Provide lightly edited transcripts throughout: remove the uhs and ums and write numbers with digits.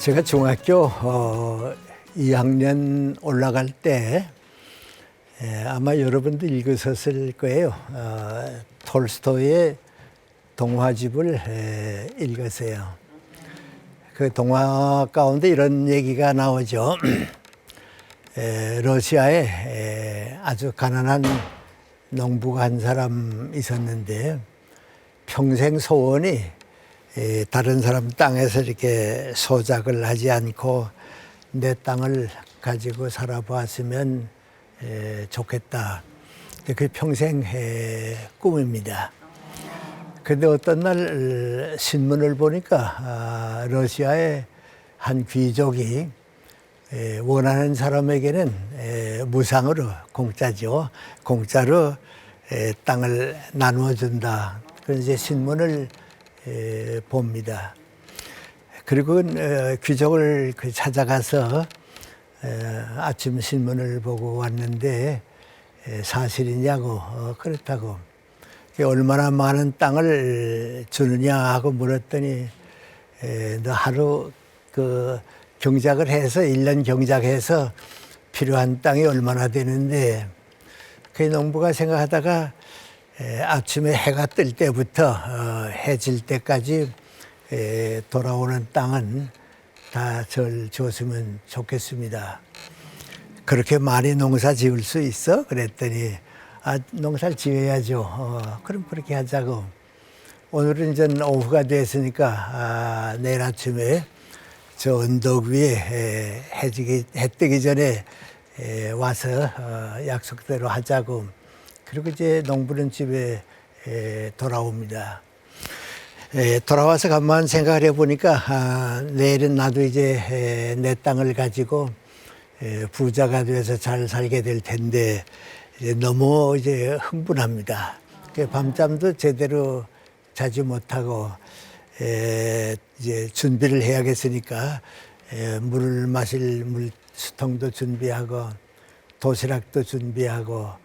제가 중학교 2학년 올라갈 때 아마 여러분도 읽으셨을 거예요. 톨스토이의 동화집을 읽으세요. 그 동화 가운데 이런 얘기가 나오죠. 러시아에 아주 가난한 농부가 한 사람 있었는데 평생 소원이 다른 사람 땅에서 이렇게 소작을 하지 않고 내 땅을 가지고 살아보았으면 좋겠다. 그 평생 꿈입니다. 그런데 어떤 날 신문을 보니까 러시아의 한 귀족이 원하는 사람에게는 무상으로 공짜죠. 공짜로 땅을 나누어 준다. 그래서 이제 신문을 봅니다. 그리고 귀족을 찾아가서 아침 신문을 보고 왔는데 사실이냐고 그렇다고 얼마나 많은 땅을 주느냐 하고 물었더니 너 하루 그 경작을 해서 1년 경작해서 필요한 땅이 얼마나 되는데 그 농부가 생각하다가 아침에 해가 뜰 때부터 해질 때까지 돌아오는 땅은 다 절 줬으면 좋겠습니다. 그렇게 많이 농사 지을 수 있어? 그랬더니 농사를 지어야죠. 그럼 그렇게 하자고. 오늘은 이제 오후가 됐으니까 내일 아침에 저 언덕 위에 해 뜨기 전에 와서 약속대로 하자고. 그리고 이제 농부는 집에 돌아옵니다. 돌아와서 가만 생각을 해보니까 내일은 나도 이제 내 땅을 가지고 부자가 돼서 잘 살게 될 텐데 이제 너무 이제 흥분합니다. 밤잠도 제대로 자지 못하고 이제 준비를 해야겠으니까 물을 마실 물수통도 준비하고 도시락도 준비하고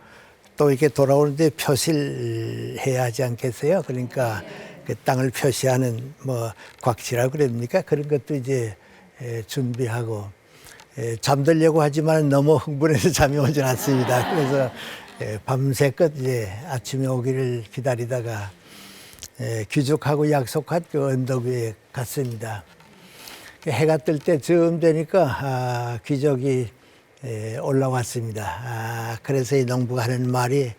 또 이렇게 돌아오는데 표시를 해야 하지 않겠어요? 그러니까 그 땅을 표시하는 뭐 곽지라고 그럽니까? 그런 것도 이제 준비하고 잠들려고 하지만 너무 흥분해서 잠이 오지 않습니다. 그래서 밤새껏 이제 아침에 오기를 기다리다가 귀족하고 약속한 그 언덕 위에 갔습니다. 해가 뜰 때쯤 되니까 귀족이 올라왔습니다. 그래서 이 농부가 하는 말이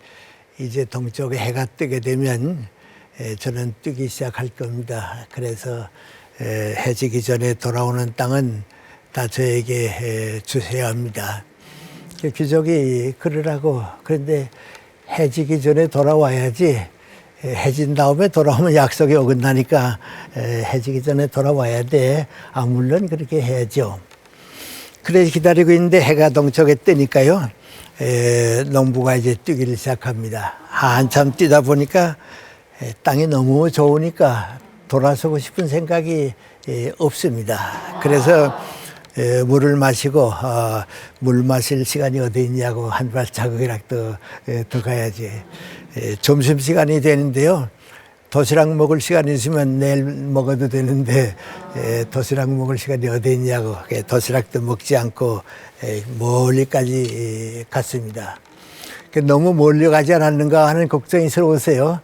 이제 동쪽에 해가 뜨게 되면 저는 뛰기 시작할 겁니다. 그래서 해지기 전에 돌아오는 땅은 다 저에게 주셔야 합니다. 귀족이 그러라고. 그런데 해지기 전에 돌아와야지. 해진 다음에 돌아오면 약속이 어긋나니까 해지기 전에 돌아와야 돼. 물론 그렇게 해야죠. 그래서 기다리고 있는데 해가 동쪽에 뜨니까요. 농부가 이제 뛰기를 시작합니다. 한참 뛰다 보니까 땅이 너무 좋으니까 돌아서고 싶은 생각이 없습니다. 그래서 물을 마시고 물 마실 시간이 어디 있냐고 한 발자국이라도 더 가야지. 점심시간이 되는데요. 도시락 먹을 시간이 있으면 내일 먹어도 되는데 도시락 먹을 시간이 어디 있냐고 도시락도 먹지 않고 멀리까지 갔습니다. 너무 멀리 가지 않았는가 하는 걱정이스러우세요.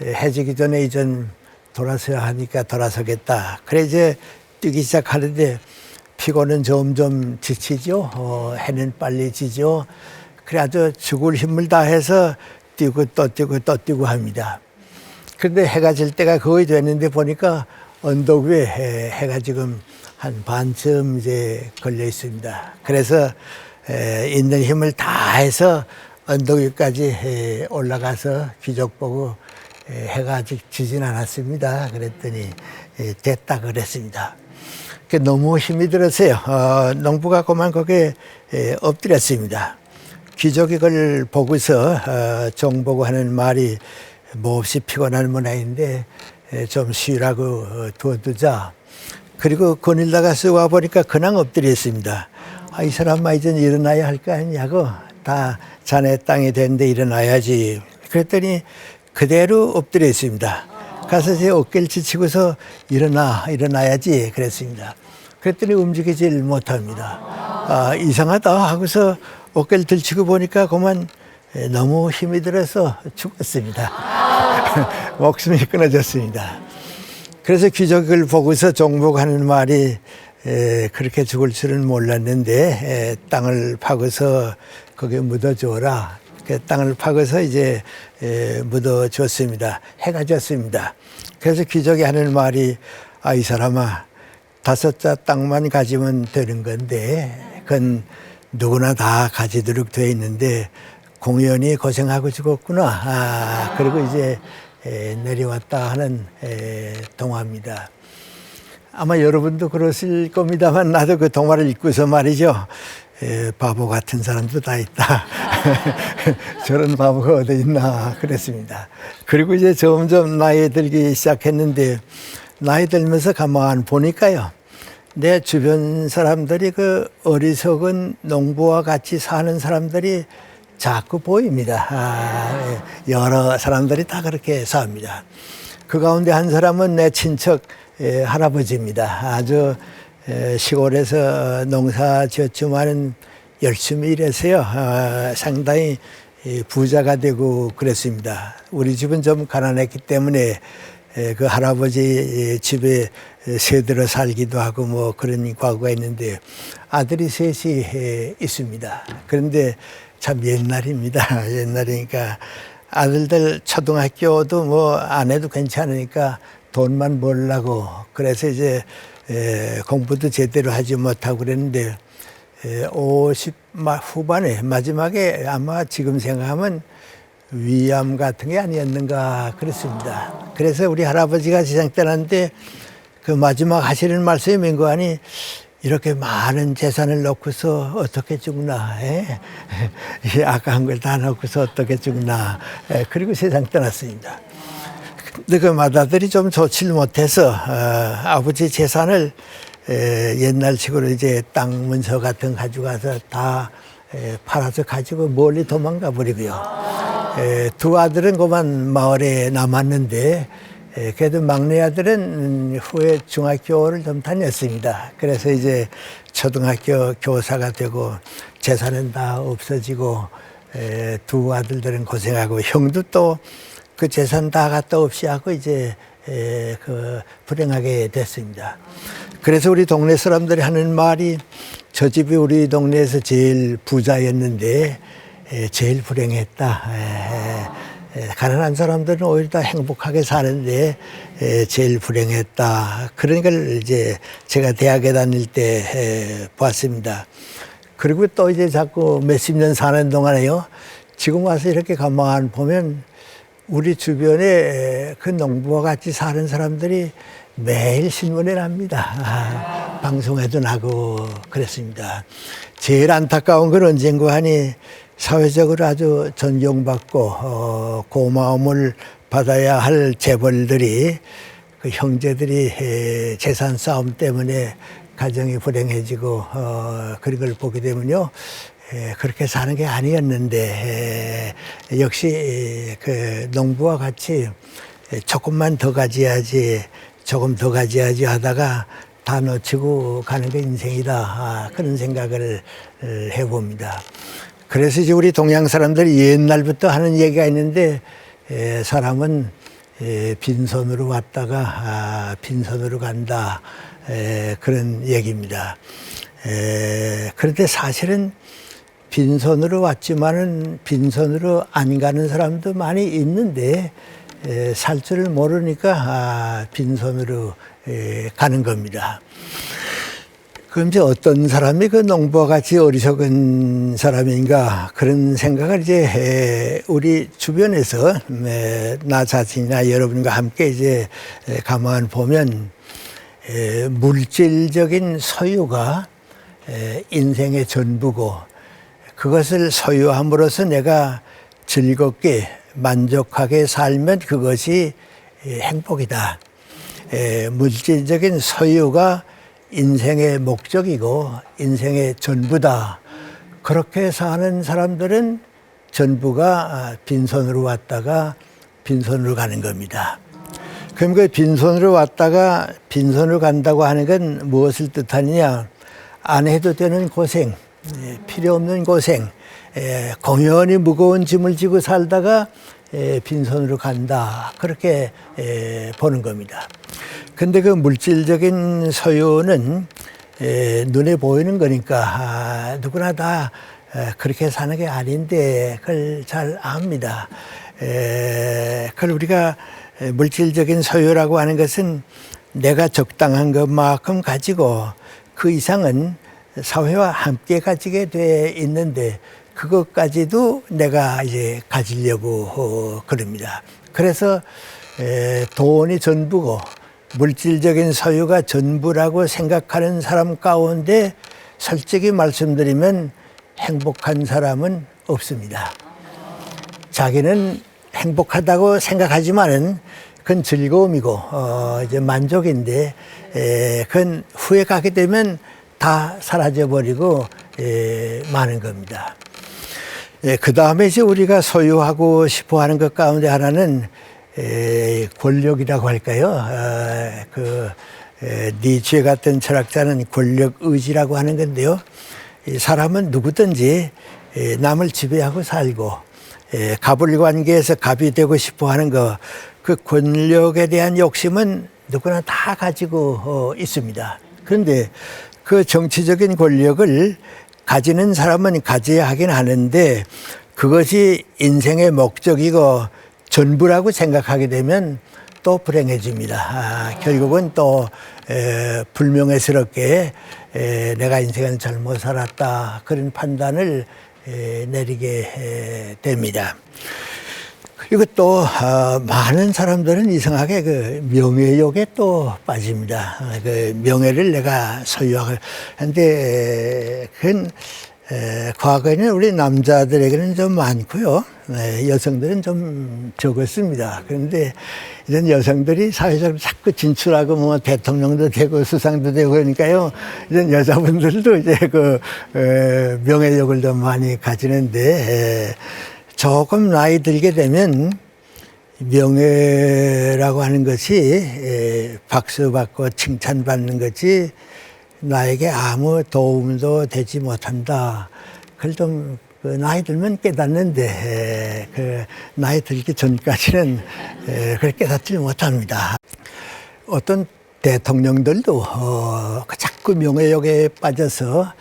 해지기 전에 이전 돌아서야 하니까 돌아서겠다. 그래 이제 뛰기 시작하는데 피곤은 점점 지치죠. 해는 빨리 지죠. 그래 아주 죽을 힘을 다해서 뛰고 또 뛰고 또 뛰고 합니다. 그런데 해가 질 때가 거의 됐는데 보니까 언덕 위에 해가 지금 한 반쯤 이제 걸려 있습니다. 그래서 있는 힘을 다해서 언덕 위까지 올라가서 귀족 보고 해가 아직 지진 않았습니다. 그랬더니 됐다 그랬습니다. 너무 힘이 들었어요. 농부가 그만 거기에 엎드렸습니다. 귀족이 그걸 보고서 종 보고 하는 말이 몹시 피곤한 모양인데 좀 쉬라고 두어두자. 그리고 거닐다가 쓱 와보니까 그냥 엎드려 있습니다. 이 사람아 이제 일어나야 할 거 아니냐고. 다 자네 땅이 됐는데 일어나야지. 그랬더니 그대로 엎드려 있습니다. 가서 제 어깨를 지치고서 일어나야지 그랬습니다. 그랬더니 움직이질 못합니다. 아, 이상하다 하고서 어깨를 들치고 보니까 그만 너무 힘이 들어서 죽었습니다. 목숨이 끊어졌습니다. 그래서 기적을 보고서 종복하는 말이 그렇게 죽을 줄은 몰랐는데 땅을 파고서 거기에 묻어주어라. 그 땅을 파고서 이제 묻어줬습니다. 해가 졌습니다. 그래서 기적이 하는 말이 이 사람아 5자 땅만 가지면 되는 건데 그건 누구나 다 가지도록 돼 있는데 공연히 고생하고 죽었구나. 그리고 이제 내려왔다 하는 동화입니다. 아마 여러분도 그러실 겁니다만 나도 그 동화를 읽고서 말이죠. 바보 같은 사람도 다 있다. 저런 바보가 어디 있나 그랬습니다. 그리고 이제 점점 나이 들기 시작했는데 나이 들면서 가만 보니까요. 내 주변 사람들이 그 어리석은 농부와 같이 사는 사람들이 자꾸 보입니다. 여러 사람들이 다 그렇게 삽니다. 그 가운데 한 사람은 내 친척 할아버지입니다. 아주 시골에서 농사 지었지만은 열심히 일해서요. 상당히 부자가 되고 그랬습니다. 우리 집은 좀 가난했기 때문에 그 할아버지 집에 새들어 살기도 하고 뭐 그런 과거가 있는데 아들이 셋이 있습니다. 그런데 참 옛날입니다. 옛날이니까 아들들 초등학교도 뭐 안 해도 괜찮으니까 돈만 벌라고 그래서 이제 공부도 제대로 하지 못하고 그랬는데 50 후반에 마지막에 아마 지금 생각하면 위암 같은 게 아니었는가 그렇습니다. 그래서 우리 할아버지가 세상 떠났는데 그 마지막 하시는 말씀이 맹고하니 이렇게 많은 재산을 놓고서 어떻게 죽나, 아까 한 걸 다 놓고서 어떻게 죽나, 그리고 세상 떠났습니다. 근데 그 맏아들이 좀 좋지를 못해서 아버지 재산을 옛날식으로 이제 땅 문서 같은 거 가져가서 다 팔아서 가지고 멀리 도망가 버리고요. 두 아들은 그만 마을에 남았는데 그래도 막내 아들은 후에 중학교를 좀 다녔습니다. 그래서 이제 초등학교 교사가 되고 재산은 다 없어지고 두 아들들은 고생하고 형도 또 그 재산 다 갖다 없이 하고 이제 그 불행하게 됐습니다. 그래서 우리 동네 사람들이 하는 말이 저 집이 우리 동네에서 제일 부자였는데 제일 불행했다. 가난한 사람들은 오히려 다 행복하게 사는데 제일 불행했다. 그런 걸 이제 제가 대학에 다닐 때 봤습니다. 그리고 또 이제 자꾸 몇십 년 사는 동안에요. 지금 와서 이렇게 가만 보면 우리 주변에 그 농부와 같이 사는 사람들이 매일 신문에 납니다. 방송에도 나고 그랬습니다. 제일 안타까운 건 언젠가 하니 사회적으로 아주 존경받고 고마움을 받아야 할 재벌들이 그 형제들이 재산 싸움 때문에 가정이 불행해지고 그런 걸 보게 되면요. 그렇게 사는 게 아니었는데 역시 그 농부와 같이 조금만 더 가져야지 조금 더 가져야지 하다가 다 놓치고 가는 게 인생이다. 그런 생각을 해봅니다. 그래서 이제 우리 동양 사람들이 옛날부터 하는 얘기가 있는데 사람은 빈손으로 왔다가 빈손으로 간다. 그런 얘기입니다. 그런데 사실은 빈손으로 왔지만은 빈손으로 안 가는 사람도 많이 있는데 살 줄을 모르니까 빈손으로 가는 겁니다. 그럼 이제 어떤 사람이 그 농부와 같이 어리석은 사람인가 그런 생각을 이제 우리 주변에서 나 자신이나 여러분과 함께 이제 가만 보면 물질적인 소유가 인생의 전부고 그것을 소유함으로써 내가 즐겁게 만족하게 살면 그것이 행복이다. 물질적인 소유가 인생의 목적이고 인생의 전부다. 그렇게 사는 사람들은 전부가 빈손으로 왔다가 빈손으로 가는 겁니다. 그럼 그 빈손으로 왔다가 빈손으로 간다고 하는 건 무엇을 뜻하느냐? 안 해도 되는 고생, 필요 없는 고생, 공연히 무거운 짐을 지고 살다가 빈손으로 간다. 그렇게 보는 겁니다. 근데 그 물질적인 소유는 눈에 보이는 거니까 누구나 다 그렇게 사는 게 아닌데 그걸 잘 압니다. 그걸 우리가 물질적인 소유라고 하는 것은 내가 적당한 것만큼 가지고 그 이상은 사회와 함께 가지게 돼 있는데 그것까지도 내가 이제 가지려고 그럽니다. 그래서 돈이 전부고 물질적인 소유가 전부라고 생각하는 사람 가운데 솔직히 말씀드리면 행복한 사람은 없습니다. 자기는 행복하다고 생각하지만은 그건 즐거움이고 이제 만족인데 그건 후에 가게 되면 다 사라져 버리고 마는 겁니다. 그 다음에 이제 우리가 소유하고 싶어하는 것 가운데 하나는 권력이라고 할까요? 니체 같은 철학자는 권력 의지라고 하는 건데요. 이 사람은 누구든지 남을 지배하고 살고 갑을 관계에서 갑이 되고 싶어 하는 거, 그 권력에 대한 욕심은 누구나 다 가지고 있습니다. 그런데 그 정치적인 권력을 가지는 사람은 가져야 하긴 하는데 그것이 인생의 목적이고 전부라고 생각하게 되면 또 불행해집니다. 결국은 또 불명예스럽게 내가 인생을 잘못 살았다 그런 판단을 내리게 됩니다. 그리고 또 많은 사람들은 이상하게 그 명예욕에 또 빠집니다. 그 명예를 내가 소유하고 하는데 그건 과거에는 우리 남자들에게는 좀 많고요. 여성들은 좀 적었습니다. 그런데 이런 여성들이 사회적으로 자꾸 진출하고 뭐 대통령도 되고 수상도 되고 그러니까요. 이런 여자분들도 이제 그 명예욕을 좀 많이 가지는데 조금 나이 들게 되면 명예라고 하는 것이 박수받고 칭찬받는 것이 나에게 아무 도움도 되지 못한다. 그걸 좀 나이 들면 깨닫는데 그 나이 들기 전까지는 그걸 깨닫지 못합니다. 어떤 대통령들도 자꾸 명예욕에 빠져서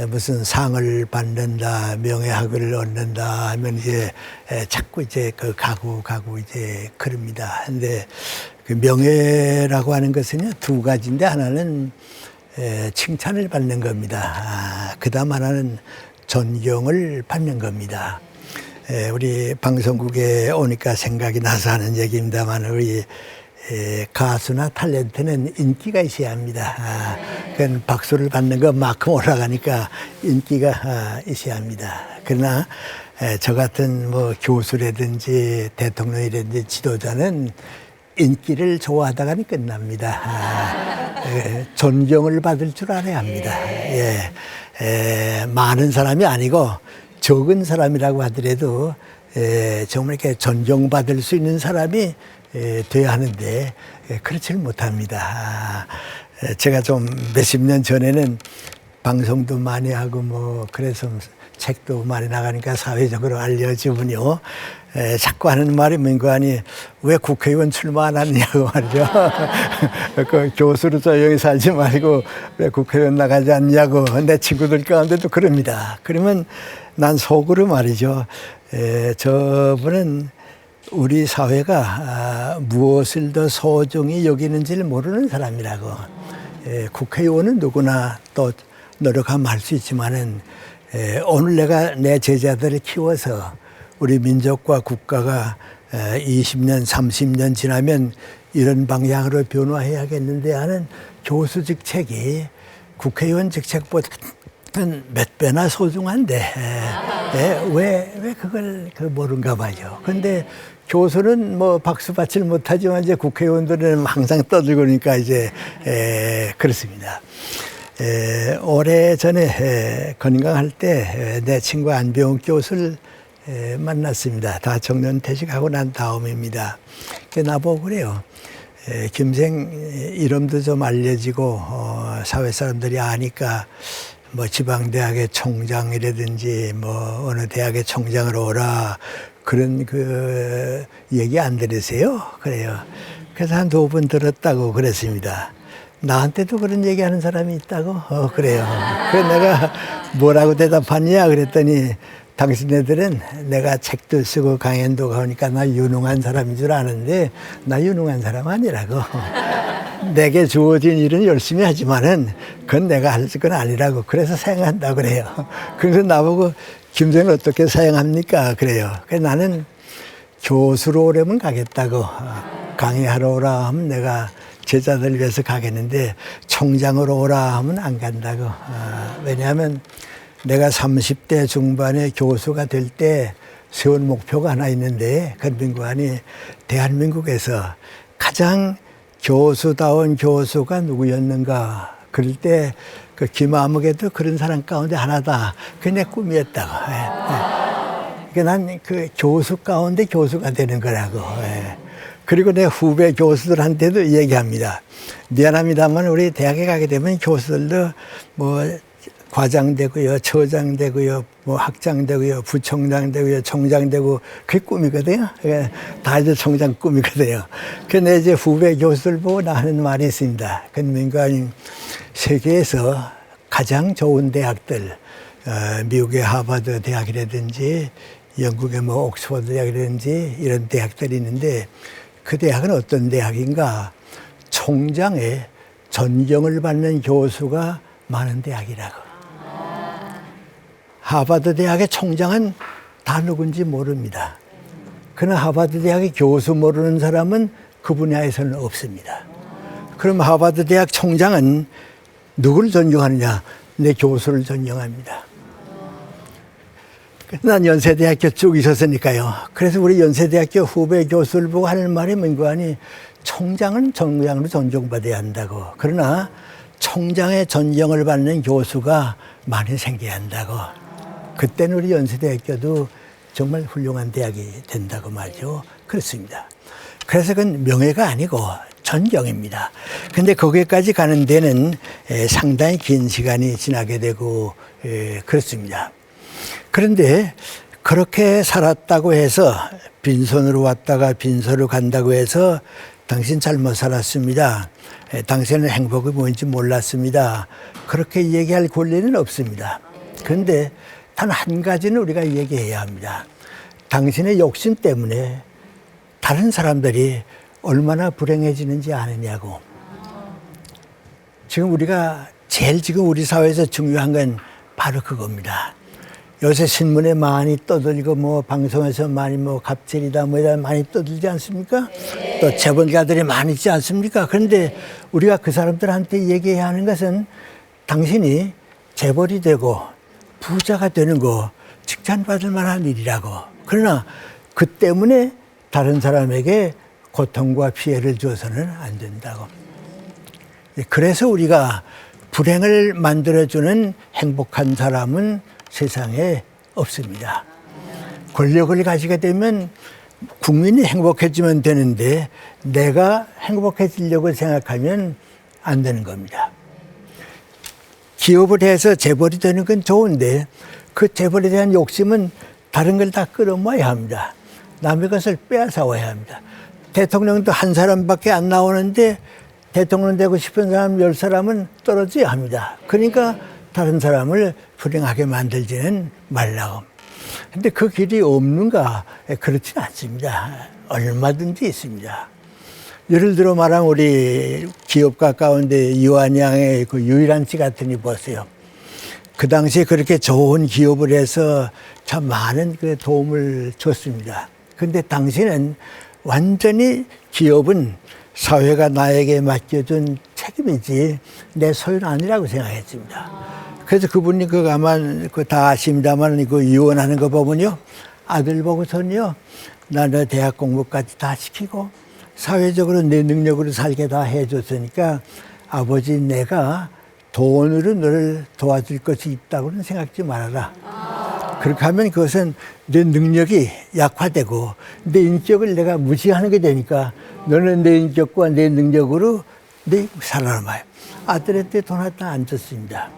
무슨 상을 받는다, 명예학을 얻는다 하면 이제 자꾸 이제 그 가고 이제 그럽니다. 근데 그 명예라고 하는 것은요 두 가지인데 하나는 칭찬을 받는 겁니다. 그다음 하나는 존경을 받는 겁니다. 우리 방송국에 오니까 생각이 나서 하는 얘기입니다만 우리 가수나 탤런트는 인기가 있어야 합니다. 그건 박수를 받는 것만큼 올라가니까 인기가 있어야 합니다. 그러나 저 같은 뭐 교수라든지 대통령이라든지 지도자는 인기를 좋아하다가는 끝납니다. 존경을 받을 줄 알아야 합니다. 많은 사람이 아니고 적은 사람이라고 하더라도 정말 이렇게 존경받을 수 있는 사람이 돼야 하는데 그렇지는 못합니다. 제가 좀 몇십 년 전에는 방송도 많이 하고 뭐 그래서 책도 많이 나가니까 사회적으로 알려지면요 자꾸 하는 말이 뭔가 하니 왜 국회의원 출마 안 하느냐고 말이죠. 그 교수로 조용히 살지 말고 왜 국회의원 나가지 않냐고 내 친구들 가운데도 그럽니다. 그러면 난 속으로 말이죠. 저분은 우리 사회가 무엇을 더 소중히 여기는지를 모르는 사람이라고. 국회의원은 누구나 또 노력하면 할 수 있지만은 오늘 내가 내 제자들을 키워서 우리 민족과 국가가 20년, 30년 지나면 이런 방향으로 변화해야겠는데 하는 교수 직책이 국회의원 직책보다 몇 배나 소중한데 왜 그걸 모른가 봐요. 근데 교수는 뭐 박수 받질 못하지만 이제 국회의원들은 항상 떠들고 그러니까 이제 그렇습니다. 오래 전에 건강할 때 내 친구 안병욱 교수를 만났습니다. 다 정년 퇴직하고 난 다음입니다. 나보고 그래요. 김생 이름도 좀 알려지고 사회 사람들이 아니까 뭐 지방대학의 총장이라든지 뭐 어느 대학의 총장으로 오라 그런 그 얘기 안 들으세요? 그래요. 그래서 한 2번 들었다고 그랬습니다. 나한테도 그런 얘기하는 사람이 있다고? 그래요. 그래서 내가 뭐라고 대답하냐 그랬더니 당신네들은 내가 책도 쓰고 강연도 가니까 나 유능한 사람인 줄 아는데 나 유능한 사람 아니라고. 내게 주어진 일은 열심히 하지만은 그건 내가 할 건 아니라고. 그래서 사용한다고 그래요. 그래서 나보고 김생은 어떻게 사용합니까? 그래요. 그래서 나는 교수로 오려면 가겠다고. 강의하러 오라 하면 내가 제자들 위해서 가겠는데 총장으로 오라 하면 안 간다고. 왜냐하면 내가 30대 중반에 교수가 될 때 세운 목표가 하나 있는데 건빈관이 대한민국에서 가장 교수다운 교수가 누구였는가 그럴 때 그 김아무개도 그런 사람 가운데 하나다. 그게 내 꿈이었다고. 그러니까 난 그 교수 가운데 교수가 되는 거라고. 그리고 내 후배 교수들한테도 얘기합니다. 미안합니다만 우리 대학에 가게 되면 교수들도 뭐 과장 되고요, 처장 되고요, 뭐 학장 되고요, 부총장 되고요, 총장 되고 그게 꿈이거든요. 다 이제 총장 꿈이거든요. 그래서 내 이제 후배 교수들 보고 나 하는 말이 있습니다. 민관님 세계에서 가장 좋은 대학들, 미국의 하버드 대학이라든지 영국의 뭐 옥스퍼드 대학이라든지 이런 대학들이 있는데 그 대학은 어떤 대학인가? 총장의 존경을 받는 교수가 많은 대학이라고. 하버드 대학의 총장은 다 누군지 모릅니다. 그러나 하버드 대학의 교수 모르는 사람은 그 분야에서는 없습니다. 그럼 하버드 대학 총장은 누구를 존경하느냐? 내 교수를 존경합니다. 난 연세대학교 쭉 있었으니까요. 그래서 우리 연세대학교 후배 교수를 보고 하는 말이 뭔가니 총장은 총장으로 존중받아야 한다고. 그러나 총장의 존경을 받는 교수가 많이 생겨야 한다고. 그때는 우리 연세대학교도 정말 훌륭한 대학이 된다고 말이죠. 그렇습니다. 그래서 그건 명예가 아니고 존경입니다. 근데 거기까지 가는 데는 상당히 긴 시간이 지나게 되고 그렇습니다. 그런데 그렇게 살았다고 해서 빈손으로 왔다가 빈손으로 간다고 해서 당신 잘못 살았습니다. 당신은 행복이 뭔지 몰랐습니다. 그렇게 얘기할 권리는 없습니다. 그런데 단 한 가지는 우리가 얘기해야 합니다. 당신의 욕심 때문에 다른 사람들이 얼마나 불행해지는지 아느냐고. 지금 우리가 제일 지금 우리 사회에서 중요한 건 바로 그겁니다. 요새 신문에 많이 떠들고 뭐 방송에서 많이 뭐 갑질이다 뭐 이런 많이 떠들지 않습니까? 네. 또 재벌가들이 많이 있지 않습니까? 그런데 우리가 그 사람들한테 얘기해야 하는 것은 당신이 재벌이 되고 부자가 되는 거 칭찬받을 만한 일이라고. 그러나 그 때문에 다른 사람에게 고통과 피해를 줘서는 안 된다고. 그래서 우리가 불행을 만들어주는 행복한 사람은 세상에 없습니다. 권력을 가지게 되면 국민이 행복해지면 되는데 내가 행복해지려고 생각하면 안 되는 겁니다. 기업을 해서 재벌이 되는 건 좋은데 그 재벌에 대한 욕심은 다른 걸 다 끌어모아야 합니다. 남의 것을 빼앗아와야 합니다. 대통령도 한 사람밖에 안 나오는데 대통령 되고 싶은 사람 10사람은 떨어져야 합니다. 그러니까 다른 사람을 불행하게 만들지는 말라고. 근데 그 길이 없는가? 그렇지는 않습니다. 얼마든지 있습니다. 예를 들어 말하면 우리 기업가 가운데 이완양의 그 유일한 씨 같으니 보세요. 그 당시에 그렇게 좋은 기업을 해서 참 많은 그 도움을 줬습니다. 근데 당시에는 완전히 기업은 사회가 나에게 맡겨준 책임이지 내 소유는 아니라고 생각했습니다. 그래서 그분이 그 아마 그 다 아십니다만 그 이혼하는 거 보면요. 아들 보고서는요. 나 너 대학 공부까지 다 시키고 사회적으로 내 능력으로 살게 다 해줬으니까 아버지 내가 돈으로 너를 도와줄 것이 있다고는 생각지 말아라. 그렇게 하면 그것은 내 능력이 약화되고 내 인격을 내가 무시하는 게 되니까 너는 내 인격과 내 능력으로 내 살아남아요. 아들한테 돈 하나 안 줬습니다.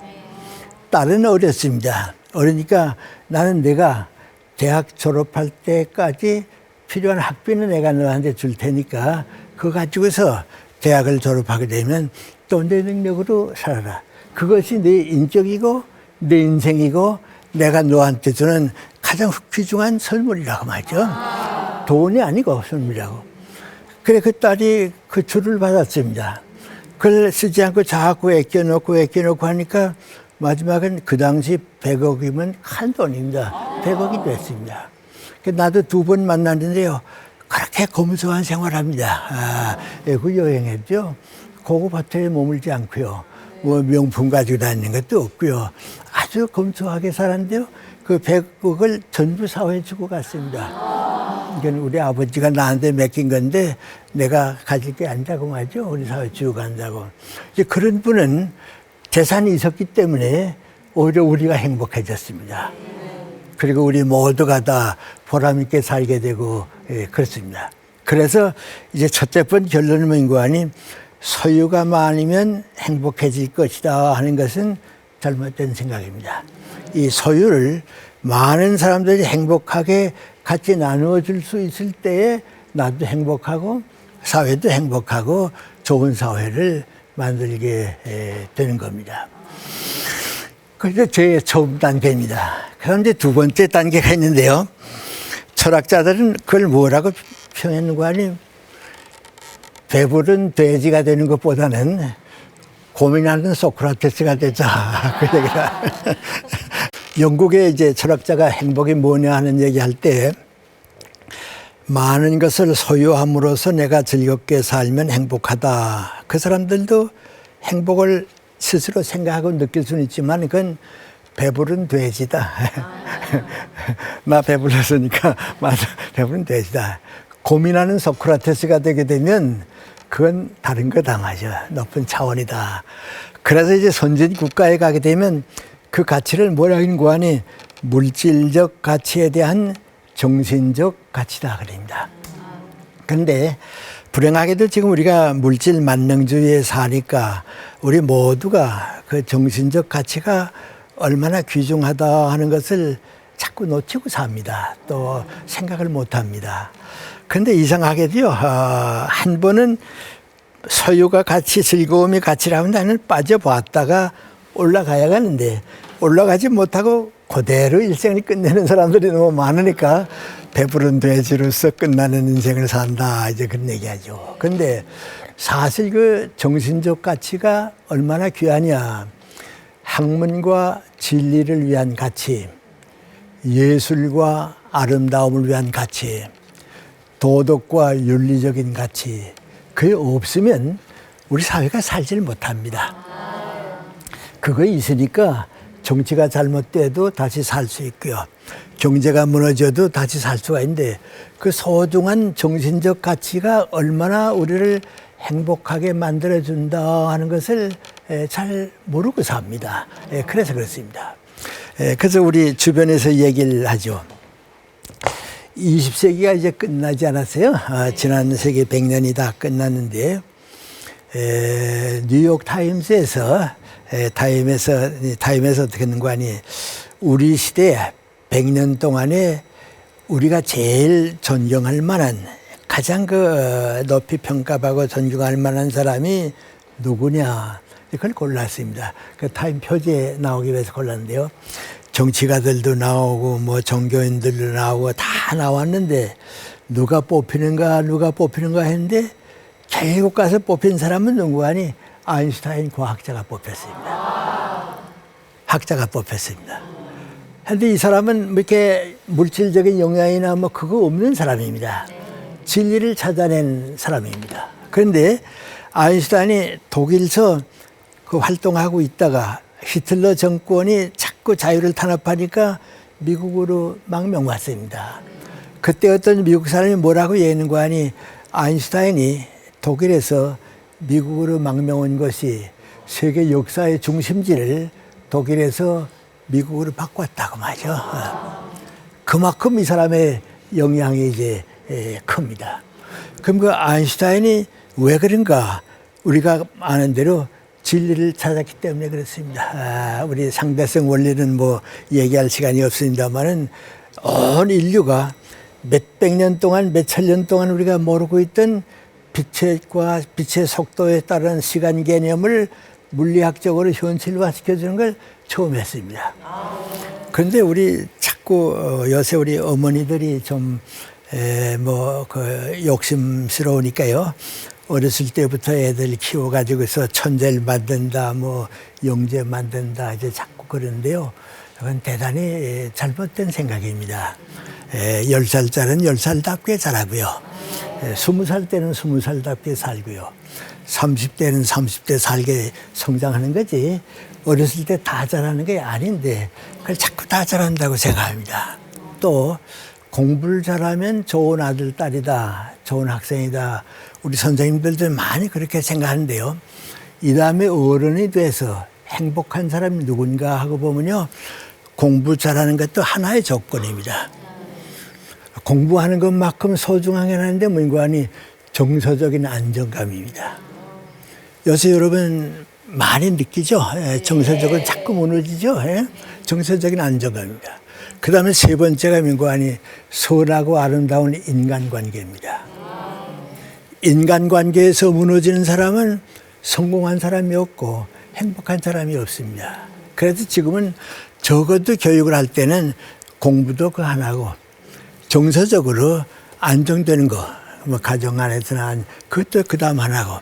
딸은 어렸습니다. 어리니까 나는 내가 대학 졸업할 때까지 필요한 학비는 내가 너한테 줄 테니까 그거 가지고서 대학을 졸업하게 되면 또 내 능력으로 살아라. 그것이 내 인격이고 내 인생이고 내가 너한테 주는 가장 귀중한 선물이라고 말이죠. 돈이 아니고 선물이라고. 그래 그 딸이 그 줄을 받았습니다. 그걸 쓰지 않고 자꾸 아껴놓고 하니까 마지막엔 그 당시 100억이면 큰 돈입니다. 100억이 됐습니다. 나도 2번 만났는데요. 그렇게 검소한 생활합니다. 그 여행했죠. 고급 호텔에 머물지 않고요. 뭐 명품 가지고 다니는 것도 없고요. 아주 검소하게 살았는데요. 그 100억을 전부 사회에 주고 갔습니다. 이건 우리 아버지가 나한테 맡긴 건데 내가 가질 게 아니라고 말이죠. 우리 사회에 주고 간다고. 이제 그런 분은 재산이 있었기 때문에 오히려 우리가 행복해졌습니다. 그리고 우리 모두가 다 보람 있게 살게 되고 그렇습니다. 그래서 이제 첫째 번 결론은 뭔가 하니 소유가 많으면 행복해질 것이다 하는 것은 잘못된 생각입니다. 이 소유를 많은 사람들이 행복하게 같이 나누어 줄 수 있을 때에 나도 행복하고 사회도 행복하고 좋은 사회를 만들게 되는 겁니다. 그게 제 처음 단계입니다. 그런데 두 번째 단계가 있는데요. 철학자들은 그걸 뭐라고 표현했는가 하니 배부른 돼지가 되는 것보다는 고민하는 소크라테스가 되자. 그 얘기가. 영국의 이제 철학자가 행복이 뭐냐 하는 얘기할 때 많은 것을 소유함으로써 내가 즐겁게 살면 행복하다. 그 사람들도 행복을 스스로 생각하고 느낄 수는 있지만 그건 배부른 돼지다. 나 배불렀으니까 맞아, 배부른 돼지다. 고민하는 소크라테스가 되게 되면 그건 다른 거다 맞아. 높은 차원이다. 그래서 이제 선진 국가에 가게 되면 그 가치를 뭐라고 하니 물질적 가치에 대한 정신적 가치다 그럽니다. 그런데 불행하게도 지금 우리가 물질 만능주의에 사니까 우리 모두가 그 정신적 가치가 얼마나 귀중하다 하는 것을 자꾸 놓치고 삽니다. 또 생각을 못 합니다. 그런데 이상하게도요, 한 번은 소유가 가치, 즐거움이 가치라면 나는 빠져봤다가 올라가야 가는데 올라가지 못하고 그대로 일생을 끝내는 사람들이 너무 많으니까 배부른 돼지로서 끝나는 인생을 산다. 이제 그런 얘기하죠. 근데 사실 그 정신적 가치가 얼마나 귀하냐. 학문과 진리를 위한 가치, 예술과 아름다움을 위한 가치, 도덕과 윤리적인 가치, 그게 없으면 우리 사회가 살지를 못합니다. 그거 있으니까 정치가 잘못돼도 다시 살 수 있고요. 경제가 무너져도 다시 살 수가 있는데 그 소중한 정신적 가치가 얼마나 우리를 행복하게 만들어준다 하는 것을 잘 모르고 삽니다. 그래서 그렇습니다. 그래서 우리 주변에서 얘기를 하죠. 20세기가 이제 끝나지 않았어요. 지난 세기 100년이 다 끝났는데 뉴욕 타임스에서 어떻게 했는가 하니 우리 시대 100년 동안에 우리가 제일 존경할 만한 가장 그 높이 평가받고 존경할 만한 사람이 누구냐 그걸 골랐습니다. 그 타임 표지에 나오기 위해서 골랐는데요. 정치가들도 나오고 뭐 종교인들도 나오고 다 나왔는데 누가 뽑히는가 했는데 결국 가서 뽑힌 사람은 누구 하니 아인슈타인 과학자가 뽑혔습니다. 학자가 뽑혔습니다. 그런데 이 사람은 뭐 이렇게 물질적인 영향이나 뭐 그거 없는 사람입니다. 진리를 찾아낸 사람입니다. 그런데 아인슈타인이 독일서 그 활동하고 있다가 히틀러 정권이 자꾸 자유를 탄압하니까 미국으로 망명 왔습니다. 그때 어떤 미국 사람이 뭐라고 얘기했는가 하니 아인슈타인이 독일에서 미국으로 망명 온 것이 세계 역사의 중심지를 독일에서 미국으로 바꿨다고 말이죠. 그만큼 이 사람의 영향이 이제 큽니다. 그럼 그 아인슈타인이 왜 그런가? 우리가 아는 대로 진리를 찾았기 때문에 그렇습니다. 우리 상대성 원리는 뭐 얘기할 시간이 없습니다만은 온 인류가 몇백 년 동안, 몇천 년 동안 우리가 모르고 있던 빛의 속도에 따른 시간 개념을 물리학적으로 현실화 시켜주는 걸 처음 했습니다. 그런데 우리 자꾸 요새 우리 어머니들이 좀 욕심스러우니까요. 어렸을 때부터 애들 키워가지고서 천재를 만든다, 뭐 영재 만든다, 이제 자꾸 그러는데요. 그건 대단히 잘못된 생각입니다. 10살짜리는 10살답게 자라고요. 20살 때는 20살답게 살고요. 30대는 30대 살게 성장하는 거지. 어렸을 때 다 잘하는 게 아닌데 그걸 자꾸 다 잘한다고 생각합니다. 또 공부를 잘하면 좋은 아들, 딸이다, 좋은 학생이다. 우리 선생님들도 많이 그렇게 생각하는데요. 이 다음에 어른이 돼서 행복한 사람이 누군가 하고 보면요. 공부 잘하는 것도 하나의 조건입니다. 공부하는 것만큼 소중하게 하는데 뭔가니 정서적인 안정감입니다. 요새 여러분 많이 느끼죠? 정서적으로 자꾸 무너지죠? 정서적인 안정감입니다. 그 다음에 세 번째가 뭔가니 선하고 아름다운 인간관계입니다. 인간관계에서 무너지는 사람은 성공한 사람이 없고 행복한 사람이 없습니다. 그래서 지금은 적어도 교육을 할 때는 공부도 그 하나고 정서적으로 안정되는 거, 뭐 가정 안에서나 그것도 그 다음 하나고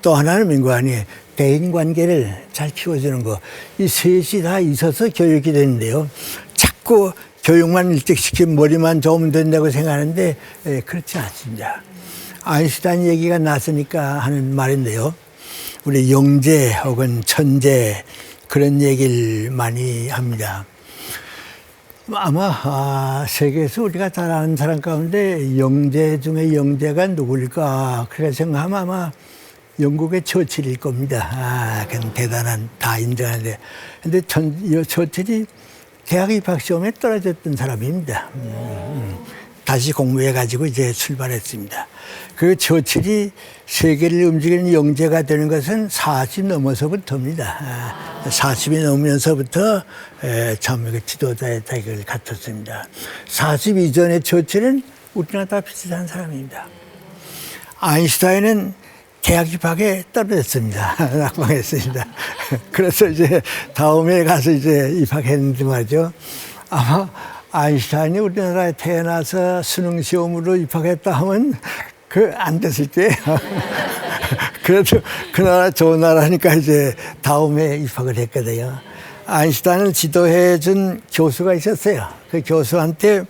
또 하나는 민관이 대인관계를 잘 키워주는 거. 이 셋이 다 있어서 교육이 되는데요. 자꾸 교육만 일찍시키면 머리만 좋으면 된다고 생각하는데 그렇지 않습니다. 아인슈타인 얘기가 났으니까 하는 말인데요. 우리 영재 혹은 천재 그런 얘기를 많이 합니다. 아마 세계에서 우리가 잘 아는 사람 가운데 영재 중에 영재가 누굴까 그렇게 생각하면 아마 영국의 처칠일 겁니다. 그건 대단한 다 인정하는데. 근데 처칠이 대학 입학 시험에 떨어졌던 사람입니다. 다시 공부해가지고 이제 출발했습니다. 그 처칠이 세계를 움직이는 영재가 되는 것은 40 넘어서부터입니다. 40이 넘으면서부터 참 지도자의 자격을 갖췄습니다. 40 이전의 처칠은 우리나라 다 비슷한 사람입니다. 아인슈타인은 대학 입학에 떨어졌습니다. 낙방했습니다. 그래서 이제 다음에 가서 이제 입학했는데 말이죠. 아마 아인슈타인이 우리나라에 태어나서 수능 시험으로 입학했다 하면 안 됐을 때예요. 그래도 그 나라 좋은 나라니까 이제 다음에 입학을 했거든요. 아인슈타인을 지도해 준 교수가 있었어요. 그 교수한테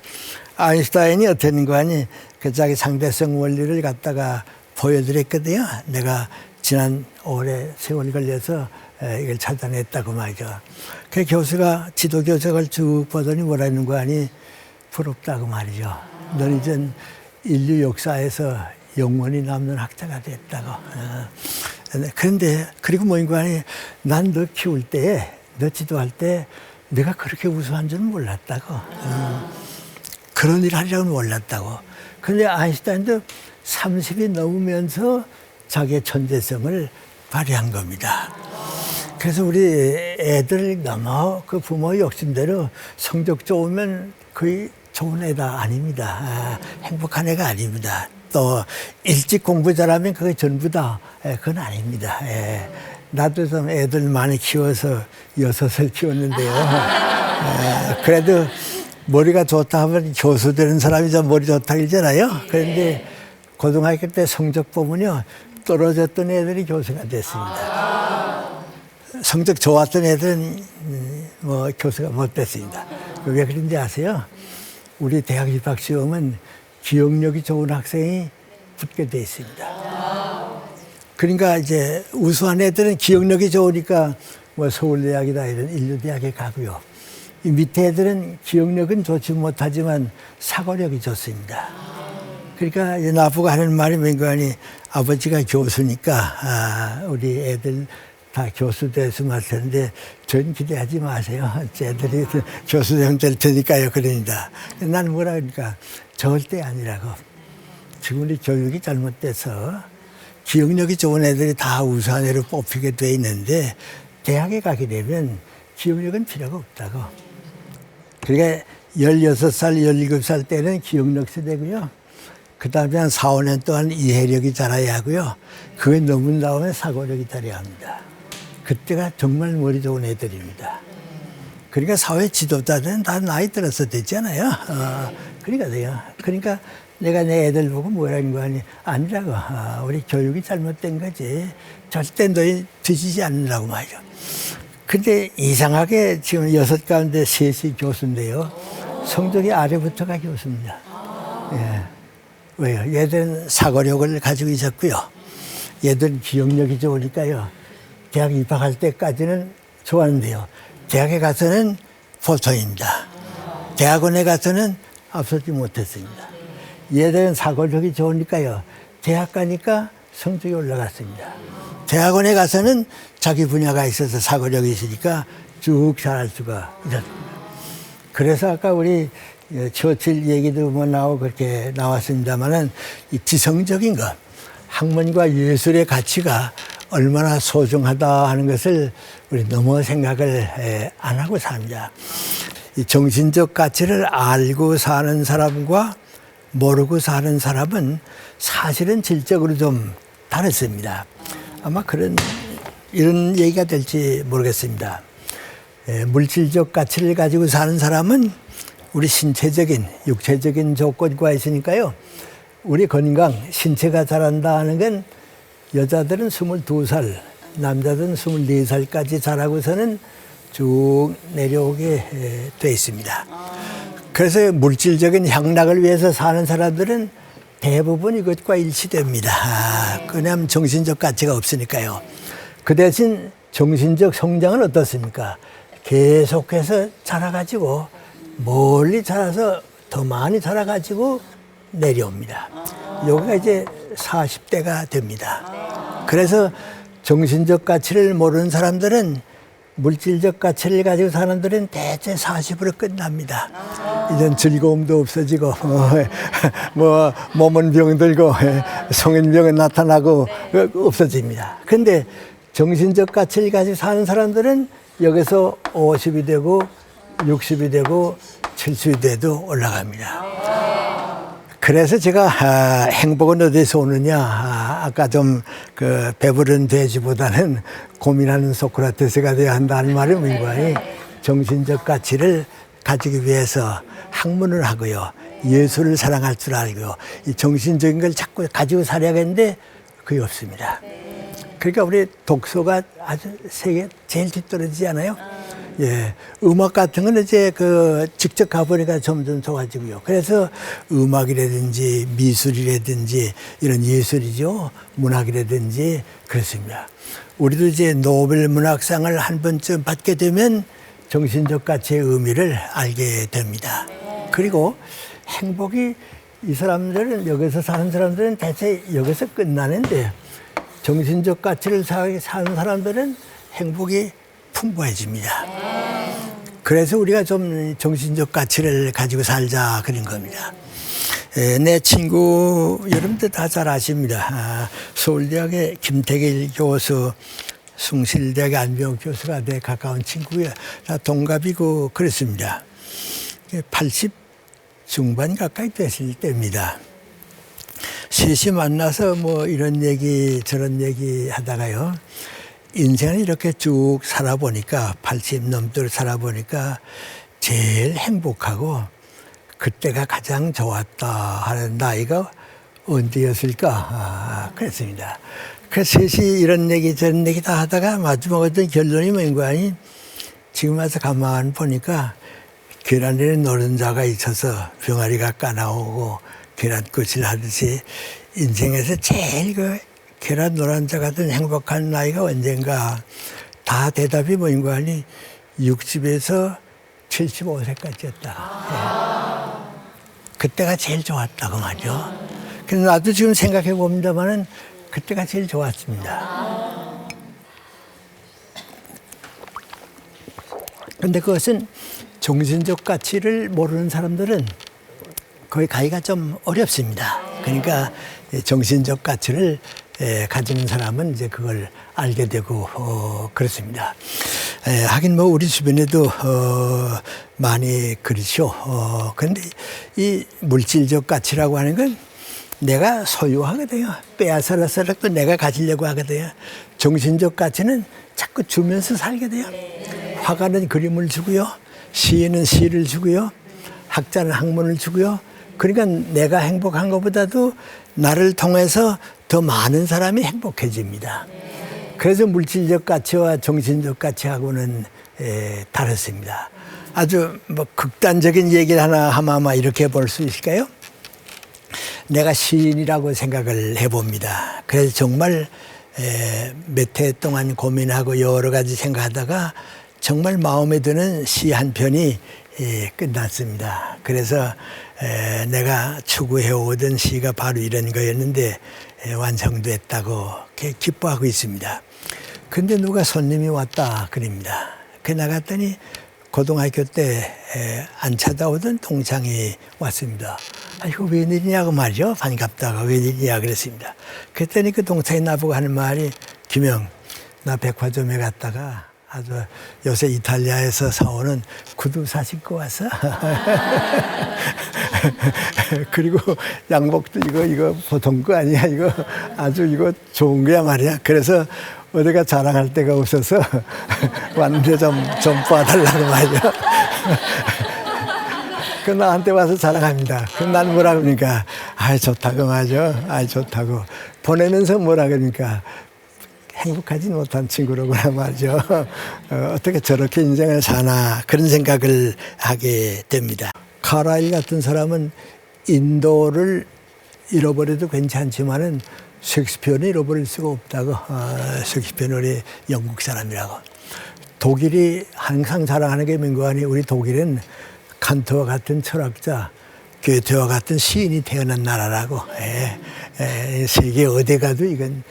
아인슈타인이 어땠는 거 아니? 그 자기 상대성 원리를 갖다가 보여드렸거든요. 내가 지난 오래 세월 걸려서 이걸 찾아냈다고 말이죠. 그 교수가 지도 교석을 쭉 보더니 뭐라 했는 거 아니? 부럽다고 말이죠. 너는 이제 인류 역사에서 영원히 남는 학자가 됐다고. 그런데 그리고 뭐인 거 아니? 난 너 키울 때, 너 지도할 때 내가 그렇게 우수한 줄은 몰랐다고. 그런 일 하리라고는 몰랐다고. 그런데 아인슈타인도 30이 넘으면서 자기의 천재성을 발휘한 겁니다. 그래서 우리 애들 너무 그 부모의 욕심대로 성적 좋으면 거의 좋은 애다 아닙니다. 행복한 애가 아닙니다. 또 일찍 공부 잘하면 그게 전부다. 그건 아닙니다. 나도 좀 애들 많이 키워서 6을 키웠는데요. 그래도 머리가 좋다 하면 교수 되는 사람이 좀 머리 좋다 그러잖아요. 그런데 고등학교 때 성적 보면요. 떨어졌던 애들이 교수가 됐습니다. 성적 좋았던 애들은 뭐 교수가 못 됐습니다. 왜 그런지 아세요? 우리 대학 입학 시험은 기억력이 좋은 학생이 붙게 돼 있습니다. 그러니까 이제 우수한 애들은 기억력이 좋으니까 뭐 서울대학이다 이런 인류대학에 가고요. 이 밑에 애들은 기억력은 좋지 못하지만 사고력이 좋습니다. 그러니까 이제 나보고 하는 말이 뭔가 하니 아버지가 교수니까 우리 애들 다 교수 돼서 맡았는데 전 기대하지 마세요. 쟤들이 교수 되면 될 테니까요. 그러니다. 난 뭐라 그러니까 절대 아니라고. 지금 우리 교육이 잘못돼서 기억력이 좋은 애들이 다 우수한 애로 뽑히게 돼 있는데 대학에 가게 되면 기억력은 필요가 없다고. 그러니까 16살, 17살 때는 기억력 세대고요. 그 다음에 한 4, 5년 동안 이해력이 자라야 하고요. 그게 넘은 다음에 사고력이 자라야 합니다. 그때가 정말 머리 좋은 애들입니다. 그러니까 사회 지도자들은 다 나이 들어서 됐잖아요. 그러니까 돼요. 그러니까 내가 내 애들 보고 뭐라는 거 아니라고. 우리 교육이 잘못된 거지. 절대 너희 뒤지지 않으라고 말이죠. 근데 이상하게 지금 6 가운데 3이 교수인데요. 성적이 아래부터가 교수입니다. 예. 왜요? 얘들은 사고력을 가지고 있었고요. 얘들은 기억력이 좋으니까요. 대학 입학할 때까지는 좋았는데요. 대학에 가서는 보통입니다. 대학원에 가서는 앞서지 못했습니다. 얘들은 사고력이 좋으니까요. 대학 가니까 성적이 올라갔습니다. 대학원에 가서는 자기 분야가 있어서 사고력이 있으니까 쭉 잘할 수가 있었습니다. 그래서 아까 우리 처칠 얘기도 뭐 나오고 그렇게 나왔습니다만은 이 지성적인 것, 학문과 예술의 가치가 얼마나 소중하다 하는 것을 우리 너무 생각을 안 하고 삽니다. 이 정신적 가치를 알고 사는 사람과 모르고 사는 사람은 사실은 질적으로 좀 다르습니다. 아마 이런 얘기가 될지 모르겠습니다. 물질적 가치를 가지고 사는 사람은 우리 신체적인, 육체적인 조건과 있으니까요. 우리 건강, 신체가 자란다 하는 건 여자들은 22살, 남자들은 24살까지 자라고서는 쭉 내려오게 돼 있습니다. 그래서 물질적인 향락을 위해서 사는 사람들은 대부분 이것과 일치됩니다. 왜냐하면 정신적 가치가 없으니까요. 그 대신 정신적 성장은 어떻습니까? 계속해서 자라가지고 멀리 자라서 더 많이 자라가지고 내려옵니다. 여기가 이제 40대가 됩니다. 그래서 정신적 가치를 모르는 사람들은 물질적 가치를 가지고 사는 사람들은 대체 40으로 끝납니다. 이젠 즐거움도 없어지고 뭐 몸은 병들고 성인병은 나타나고 없어집니다. 그런데 정신적 가치를 가지고 사는 사람들은 여기서 50이 되고 60이 되고 70이 돼도 올라갑니다. 그래서 제가 행복은 어디서 오느냐, 아까 좀 배부른 돼지보다는 고민하는 소크라테스가 되어야 한다는 말이 뭔가요? 정신적 가치를 가지기 위해서 학문을 하고요, 예술을 사랑할 줄 알고요, 이 정신적인 걸 자꾸 가지고 살아야겠는데 그게 없습니다. 그러니까 우리 독서가 아주 세계 제일 뒤떨어지지 않아요? 예, 음악 같은 거는 이제 직접 가보니까 점점 좋아지고요. 그래서 음악이라든지 미술이라든지 이런 예술이죠. 문학이라든지 그렇습니다. 우리도 이제 노벨 문학상을 한 번쯤 받게 되면 정신적 가치의 의미를 알게 됩니다. 그리고 행복이 이 사람들은 여기서 사는 사람들은 대체 여기서 끝나는데 정신적 가치를 사는 사람들은 행복이 풍부해집니다. 그래서 우리가 좀 정신적 가치를 가지고 살자 그런 겁니다. 내 친구 여러분들 다 잘 아십니다. 서울대학의 김태길 교수, 숭실대학의 안병 교수가 내 가까운 친구야. 다 동갑이고 그렇습니다. 80 중반 가까이 됐을 때입니다. 셋이 만나서 뭐 이런 얘기 저런 얘기 하다가요, 인생을 이렇게 쭉 살아보니까 80 넘도록 살아보니까 제일 행복하고 그때가 가장 좋았다 하는 나이가 언제였을까 그랬습니다. 그래서 셋이 이런 얘기 저런 얘기 다 하다가 마지막 어떤 결론이 뭔가 아니, 지금 와서 가만 보니까 계란에 노른자가 있어서 병아리가 까나오고 계란꽃을 하듯이 인생에서 제일 계란 노른자 같은 행복한 나이가 언젠가. 다 대답이 뭔가 하니 60에서 75세까지였다. 예. 그때가 제일 좋았다고 말이죠. 그래서 나도 지금 생각해 봅니다만은 그때가 제일 좋았습니다. 근데 그것은 정신적 가치를 모르는 사람들은 거기 가기가 좀 어렵습니다. 그러니까 정신적 가치를 가지는 사람은 이제 그걸 알게 되고 그렇습니다. 하긴 뭐 우리 주변에도 많이 그렇죠. 그런데 이 물질적 가치라고 하는 건 내가 소유하거든요. 빼앗아서라도 내가 가지려고 하거든요. 정신적 가치는 자꾸 주면서 살게 돼요. 화가는 그림을 주고요. 시인은 시를 주고요. 학자는 학문을 주고요. 그러니까 내가 행복한 것보다도 나를 통해서 더 많은 사람이 행복해집니다. 그래서 물질적 가치와 정신적 가치하고는 다릅니다. 아주 뭐 극단적인 얘기를 하나 하면 아마 이렇게 볼 수 있을까요? 내가 시인이라고 생각을 해봅니다. 그래서 정말 몇 해 동안 고민하고 여러 가지 생각하다가 정말 마음에 드는 시 한 편이 끝났습니다. 그래서 내가 추구해오던 시가 바로 이런 거였는데 완성됐다고 기뻐하고 있습니다. 근데 누가 손님이 왔다 그럽니다. 그 나갔더니 고등학교 때 안 찾아오던 동창이 왔습니다. 이거 웬일이냐고 말이죠. 반갑다가 웬일이냐 그랬습니다. 그랬더니 그 동창이 나보고 하는 말이 김영, 나 백화점에 갔다가 아주 요새 이탈리아에서 사오는 구두 사 신고 왔어. 그리고 양복도 이거 보통 거 아니야. 이거 아주 이거 좋은 거야 말이야. 그래서 어디가 자랑할 데가 없어서 왔는데 좀 봐달라고 말이야. 그 나한테 와서 자랑합니다. 그럼 난 뭐라 그러니까 좋다고 말이죠. 좋다고. 보내면서 뭐라 그러니까 행복하지 못한 친구로구나 말이죠. 어떻게 저렇게 인생을 사나 그런 생각을 하게 됩니다. 카라일 같은 사람은 인도를 잃어버려도 괜찮지만은 셰익스피어는 잃어버릴 수가 없다고. 셰익스피어는 우리 영국 사람이라고. 독일이 항상 자랑하는 게 민관이 우리 독일은 칸트와 같은 철학자, 괴테와 같은 시인이 태어난 나라라고. 세계 어디 가도 이건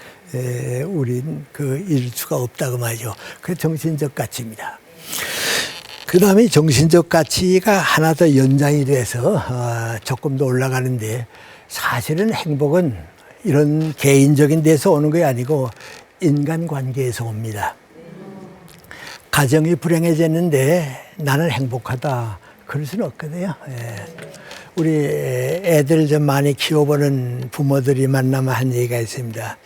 우린 그 잃을 수가 없다고 말이죠. 그 정신적 가치입니다. 그 다음에 정신적 가치가 하나 더 연장이 돼서 조금 더 올라가는데 사실은 행복은 이런 개인적인 데서 오는 게 아니고 인간관계에서 옵니다. 가정이 불행해졌는데 나는 행복하다. 그럴 수는 없거든요. 우리 애들 좀 많이 키워보는 부모들이 만나면 한 얘기가 있습니다.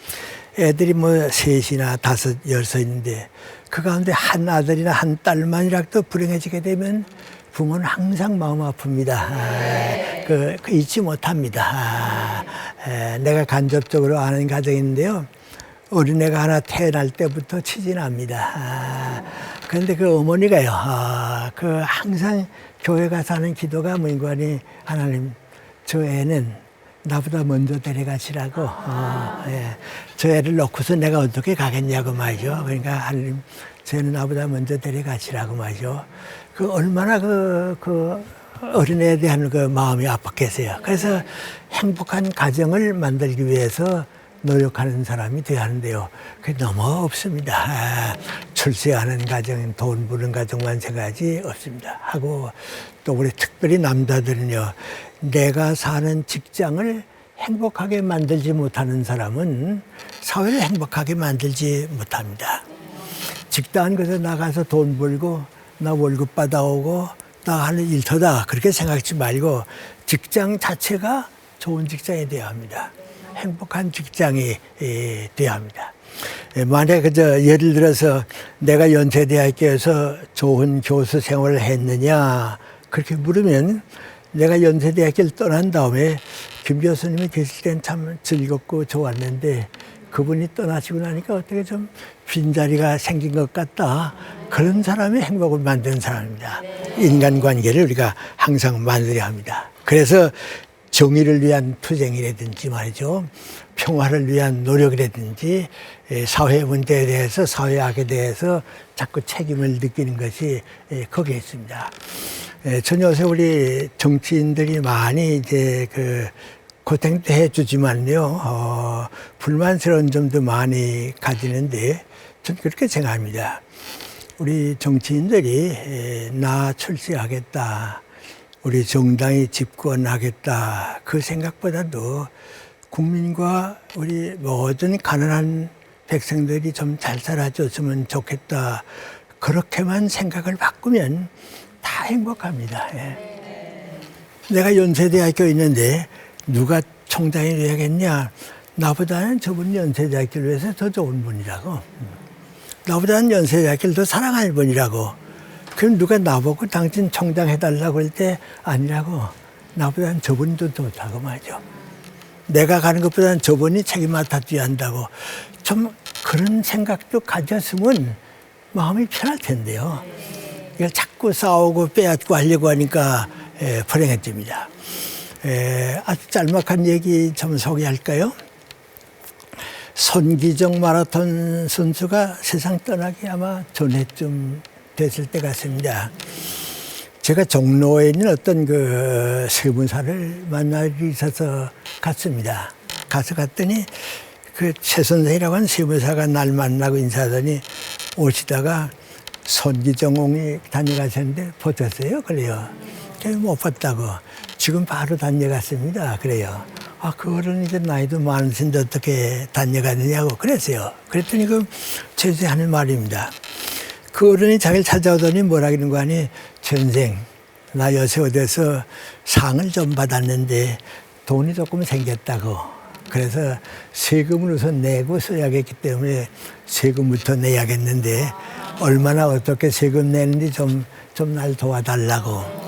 애들이 뭐 셋이나 다섯, 여섯 있는데 그 가운데 한 아들이나 한 딸만이라도 불행해지게 되면 부모는 항상 마음 아픕니다. 그 잊지 못합니다. 내가 간접적으로 아는 가정인데요. 어린애가 하나 태어날 때부터 치진합니다. 그런데 그 어머니가요, 그 항상 교회 가서 하는 기도가 문관이 하나님, 저 애는 나보다 먼저 데려가시라고, 저 애를 놓고서 내가 어떻게 가겠냐고 말이죠. 그러니까 하나님, 저 애는 나보다 먼저 데려가시라고 말이죠. 그 얼마나 그 어린애에 대한 그 마음이 아팠겠어요. 그래서 행복한 가정을 만들기 위해서 노력하는 사람이 돼야 하는데요. 그게 너무 없습니다. 출세하는 가정, 돈 버는 가정만 생각하지 없습니다. 하고 또 우리 특별히 남자들은요. 내가 사는 직장을 행복하게 만들지 못하는 사람은 사회를 행복하게 만들지 못합니다. 직장 그래서 나가서 돈 벌고 나 월급 받아오고 나 하는 일터다 그렇게 생각하지 말고 직장 자체가 좋은 직장이 되어야 합니다. 행복한 직장이 되어야 합니다. 만약에 예를 들어서 내가 연세대학교에서 좋은 교수 생활을 했느냐 그렇게 물으면 내가 연세대학교를 떠난 다음에 김 교수님이 계실 땐 참 즐겁고 좋았는데 그분이 떠나시고 나니까 어떻게 좀 빈자리가 생긴 것 같다. 그런 사람이 행복을 만드는 사람입니다. 인간관계를 우리가 항상 만들어야 합니다. 그래서 정의를 위한 투쟁이라든지 말이죠. 평화를 위한 노력이라든지 사회 문제에 대해서 사회학에 대해서 자꾸 책임을 느끼는 것이 거기에 있습니다. 전 요새 우리 정치인들이 많이 이제 고생도 해주지만요. 불만스러운 점도 많이 가지는데 전 그렇게 생각합니다. 우리 정치인들이 나 출세하겠다, 우리 정당이 집권하겠다, 그 생각보다도 국민과 우리 모든 가난한 백성들이 좀 잘 살아줬으면 좋겠다, 그렇게만 생각을 바꾸면 다 행복합니다. 예. 내가 연세대학교 있는데 누가 총장이 돼야겠냐? 나보다는 저분 연세대학교를 위해서 더 좋은 분이라고. 나보다는 연세대학교를 더 사랑하는 분이라고. 그럼 누가 나보고 당신 총장 해달라고 할 때 아니라고. 나보다는 저분이 더 좋다고 말이죠. 내가 가는 것보다는 저분이 책임 맡아줘야 한다고. 좀 그런 생각도 가졌으면 마음이 편할 텐데요. 이걸 자꾸 싸우고 빼앗고 하려고 하니까 불행해집니다. 아주 짤막한 얘기 좀 소개할까요? 손기정 마라톤 선수가 세상 떠나기 아마 전해쯤 됐을 때 같습니다. 제가 종로에 있는 어떤 그 세무사를 만날 일이 있어서 갔습니다. 갔더니 그 최 선생이라고 하는 세무사가 날 만나고 인사하더니 오시다가 손기정옹이 다녀가셨는데 보셨어요? 그래요. 못 봤다고. 지금 바로 다녀갔습니다. 그래요. 아, 그 어른이 이제 나이도 많으신데 어떻게 다녀가느냐고 그랬어요. 그랬더니 그 최선생이 하는 말입니다. 그 어른이 자기를 찾아오더니 뭐라 그러는 거 아니, 선생, 나 요새 어디서 상을 좀 받았는데 돈이 조금 생겼다고. 그래서 세금을 우선 내고 써야겠기 때문에 세금부터 내야겠는데 얼마나 어떻게 세금 내는지 좀 날 도와달라고.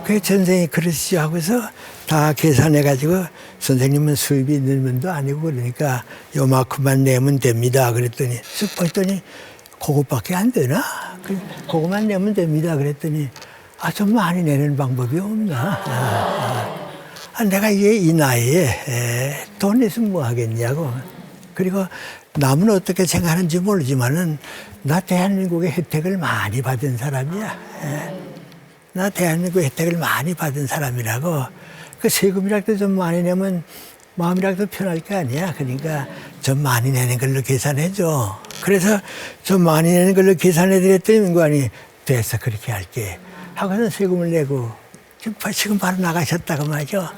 그래서 선생님이 그러시죠 하고서 다 계산해가지고 선생님은 수입이 있는 분도 아니고 그러니까 요만큼만 내면 됩니다. 그랬더니 쓱 봤더니 그것밖에 안 되나? 그것만 내면 됩니다. 그랬더니 아, 좀 많이 내는 방법이 없나? 내가 이 나이에 돈 있으면 뭐 하겠냐고. 그리고 남은 어떻게 생각하는지 모르지만은 나 대한민국의 혜택을 많이 받은 사람이야. 나 대한민국 혜택을 많이 받은 사람이라고. 그 세금이라도 좀 많이 내면 마음이라도 편할 거 아니야. 그러니까 좀 많이 내는 걸로 계산해줘. 그래서 좀 많이 내는 걸로 계산해드렸더니 민관이 됐어, 그렇게 할게 하고서 세금을 내고 지금 바로 나가셨다고 말이죠.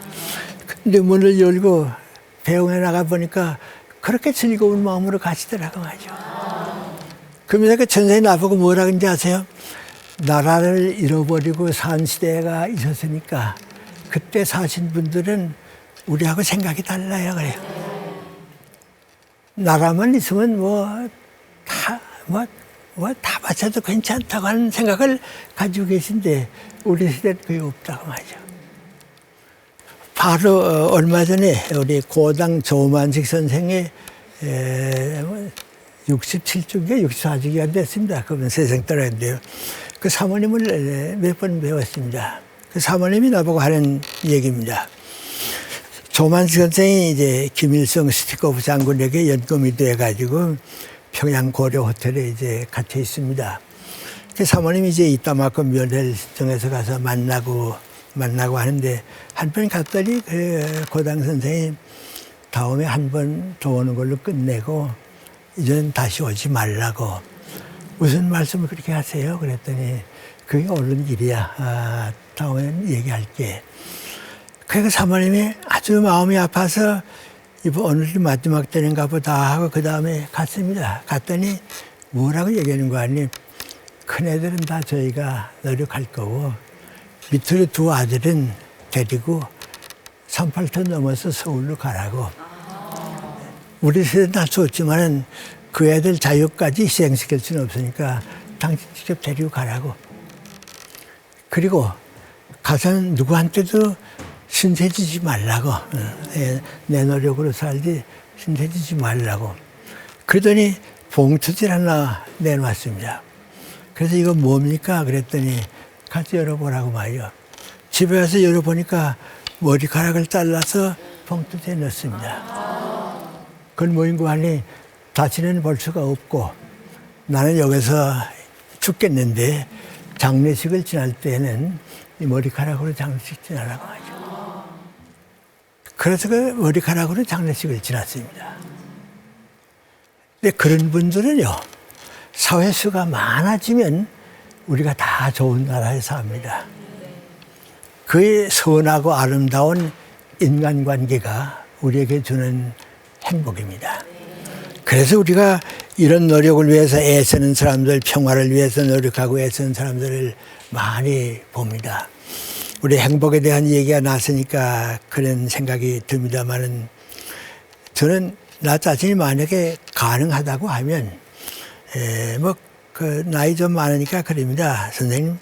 근데 문을 열고 배웅에 나가 보니까 그렇게 즐거운 마음으로 가시더라고 말이죠. 그러면서 그 천사님 나보고 뭐라 그런지 아세요? 나라를 잃어버리고 산 시대가 있었으니까 그때 사신 분들은 우리하고 생각이 달라요. 그래요. 나라만 있으면 다 바쳐도 괜찮다고 하는 생각을 가지고 계신데 우리 시대는 그게 없다고 말이죠. 바로 얼마 전에 우리 고당 조만식 선생의 67주기가 64주기가 됐습니다. 그분 세상 떠났는데요. 그 사모님을 몇 번 배웠습니다. 그 사모님이 나보고 하는 얘기입니다. 조만식 선생이 이제 김일성 스티커프 장군에게 연금이 돼가지고 평양 고려 호텔에 이제 갇혀 있습니다. 그 사모님이 이제 이따만큼 면회를 정해서 가서 만나고 하는데 한 번 갔더니 그 고당 선생이 다음에 한 번 더 오는 걸로 끝내고 이제는 다시 오지 말라고. 무슨 말씀을 그렇게 하세요? 그랬더니 그게 옳은 길이야. 다음에는 얘기할게. 그래서 사모님이 아주 마음이 아파서 이번 오늘이 마지막 때인가 보다 하고 그 다음에 갔습니다. 갔더니 뭐라고 얘기하는 거 아니? 큰애들은 다 저희가 노력할 거고 밑으로 두 아들은 데리고 38톤 넘어서 서울로 가라고. 우리 세대는 다 좋지만은 그 애들 자유까지 희생시킬 수는 없으니까 당신 직접 데리고 가라고. 그리고 가서는 누구한테도 신세지지 말라고. 내 노력으로 살지 신세지지 말라고. 그러더니 봉투질 하나 내놓았습니다. 그래서 이거 뭡니까? 그랬더니 같이 열어보라고 말이요. 집에 가서 열어보니까 머리카락을 잘라서 봉투에 넣습니다. 그건 뭐인고 하니 다시는 볼 수가 없고 나는 여기서 죽겠는데 장례식을 지날 때는 이 머리카락으로 장례식 지나라고 하죠. 그래서 그 머리카락으로 장례식을 지났습니다. 근데 그런 분들은요, 사회수가 많아지면 우리가 다 좋은 나라에 삽니다. 그의 선하고 아름다운 인간관계가 우리에게 주는 행복입니다. 그래서 우리가 이런 노력을 위해서 애쓰는 사람들, 평화를 위해서 노력하고 애쓰는 사람들을 많이 봅니다. 우리 행복에 대한 얘기가 나서니까 그런 생각이 듭니다만은 저는 나 자신이 만약에 가능하다고 하면 그 나이 좀 많으니까 그럽니다. 선생님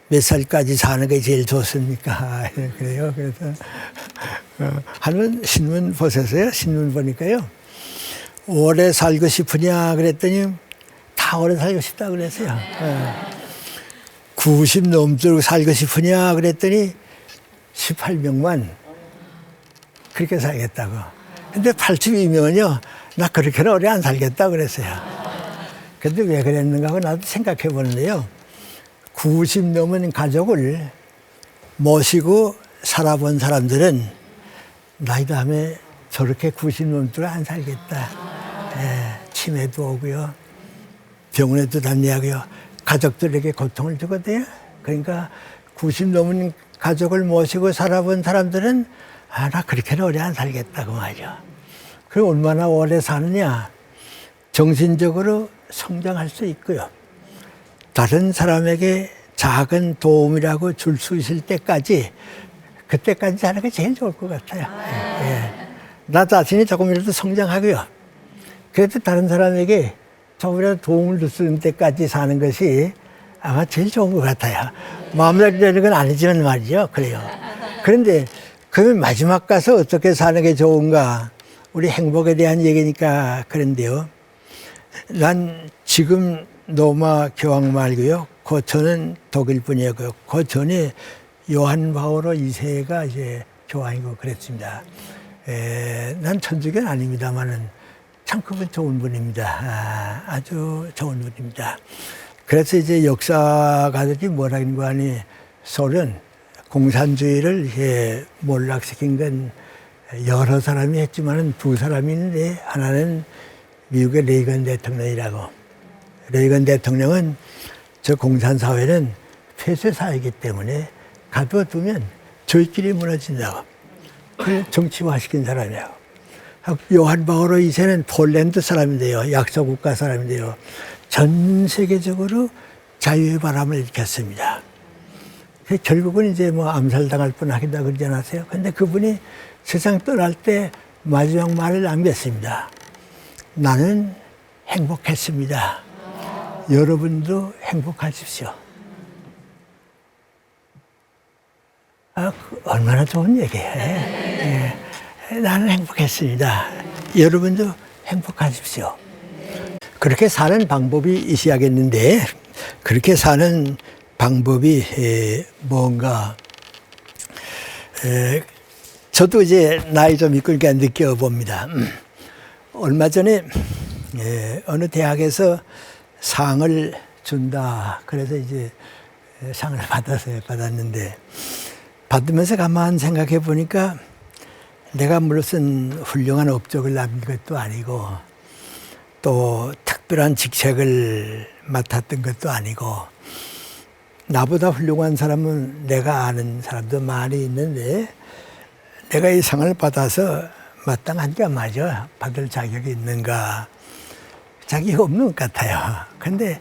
몇 살까지 사는 게 제일 좋습니까? 그래요. 그래서 한번 신문 보셨어요? 신문 보니까요. 오래 살고 싶으냐 그랬더니 다 오래 살고 싶다 그랬어요. 90 넘도록 살고 싶으냐 그랬더니 18명만 그렇게 살겠다고. 근데 82명은요, 나 그렇게는 오래 안 살겠다 그랬어요. 근데 왜 그랬는가 하고 나도 생각해 보는데요. 90 넘은 가족을 모시고 살아본 사람들은 나이 다음에 저렇게 90 넘도록 안 살겠다. 치매도 오고요. 병원에도 다니고요. 가족들에게 고통을 주거든요. 그러니까 90 넘은 가족을 모시고 살아본 사람들은 나 그렇게는 오래 안 살겠다고 말이죠. 그럼 얼마나 오래 사느냐. 정신적으로 성장할 수 있고요. 다른 사람에게 작은 도움이라고 줄 수 있을 때까지 그때까지 하는 게 제일 좋을 것 같아요. 나 자신이 조금이라도 성장하고요. 그래도 다른 사람에게 조금이라도 도움을 줄 수 있는 때까지 사는 것이 아마 제일 좋은 것 같아요. 마음대로 되는 건 아니지만 말이죠. 그래요. 그런데 그러면 마지막 가서 어떻게 사는 게 좋은가? 우리 행복에 대한 얘기니까 그런데요. 난 지금 로마 교황 말고요. 그 전은 독일 분이었고요. 그 전에 요한 바오로 2세가 이제 교황이고 그랬습니다. 난 천주교는 아닙니다만은 참 그분 좋은 분입니다. 아주 좋은 분입니다. 그래서 이제 역사가들이 뭐라는 거 하니 소련 공산주의를 이제 몰락시킨 건 여러 사람이 했지만은 두 사람이 있는데 하나는 미국의 레이건 대통령이라고. 레이건 대통령은 저 공산사회는 폐쇄사회이기 때문에 가둬두면 저희끼리 무너진다고. 그걸 정치화시킨 사람이에요. 요한 바오로 2세는 폴란드 사람인데요. 약소국가 사람인데요. 전 세계적으로 자유의 바람을 일으켰습니다. 결국은 이제 뭐 암살당할 뻔 하긴다 그러지 않았어요? 근데 그분이 세상 떠날 때 마지막 말을 남겼습니다. 나는 행복했습니다. 여러분도 행복하십시오. 얼마나 좋은 얘기예요. 나는 행복했습니다. 여러분도 행복하십시오. 그렇게 사는 방법이 있어야겠는데 그렇게 사는 방법이 뭔가 저도 이제 나이 좀 있으니까 느껴봅니다. 얼마 전에 어느 대학에서 상을 준다. 그래서 이제 상을 받았는데 받으면서 가만 생각해 보니까 내가 무슨 훌륭한 업적을 남긴 것도 아니고 또 특별한 직책을 맡았던 것도 아니고 나보다 훌륭한 사람은 내가 아는 사람도 많이 있는데 내가 이 상을 받아서 마땅한가 맞아 받을 자격이 있는가 자격이 없는 것 같아요. 근데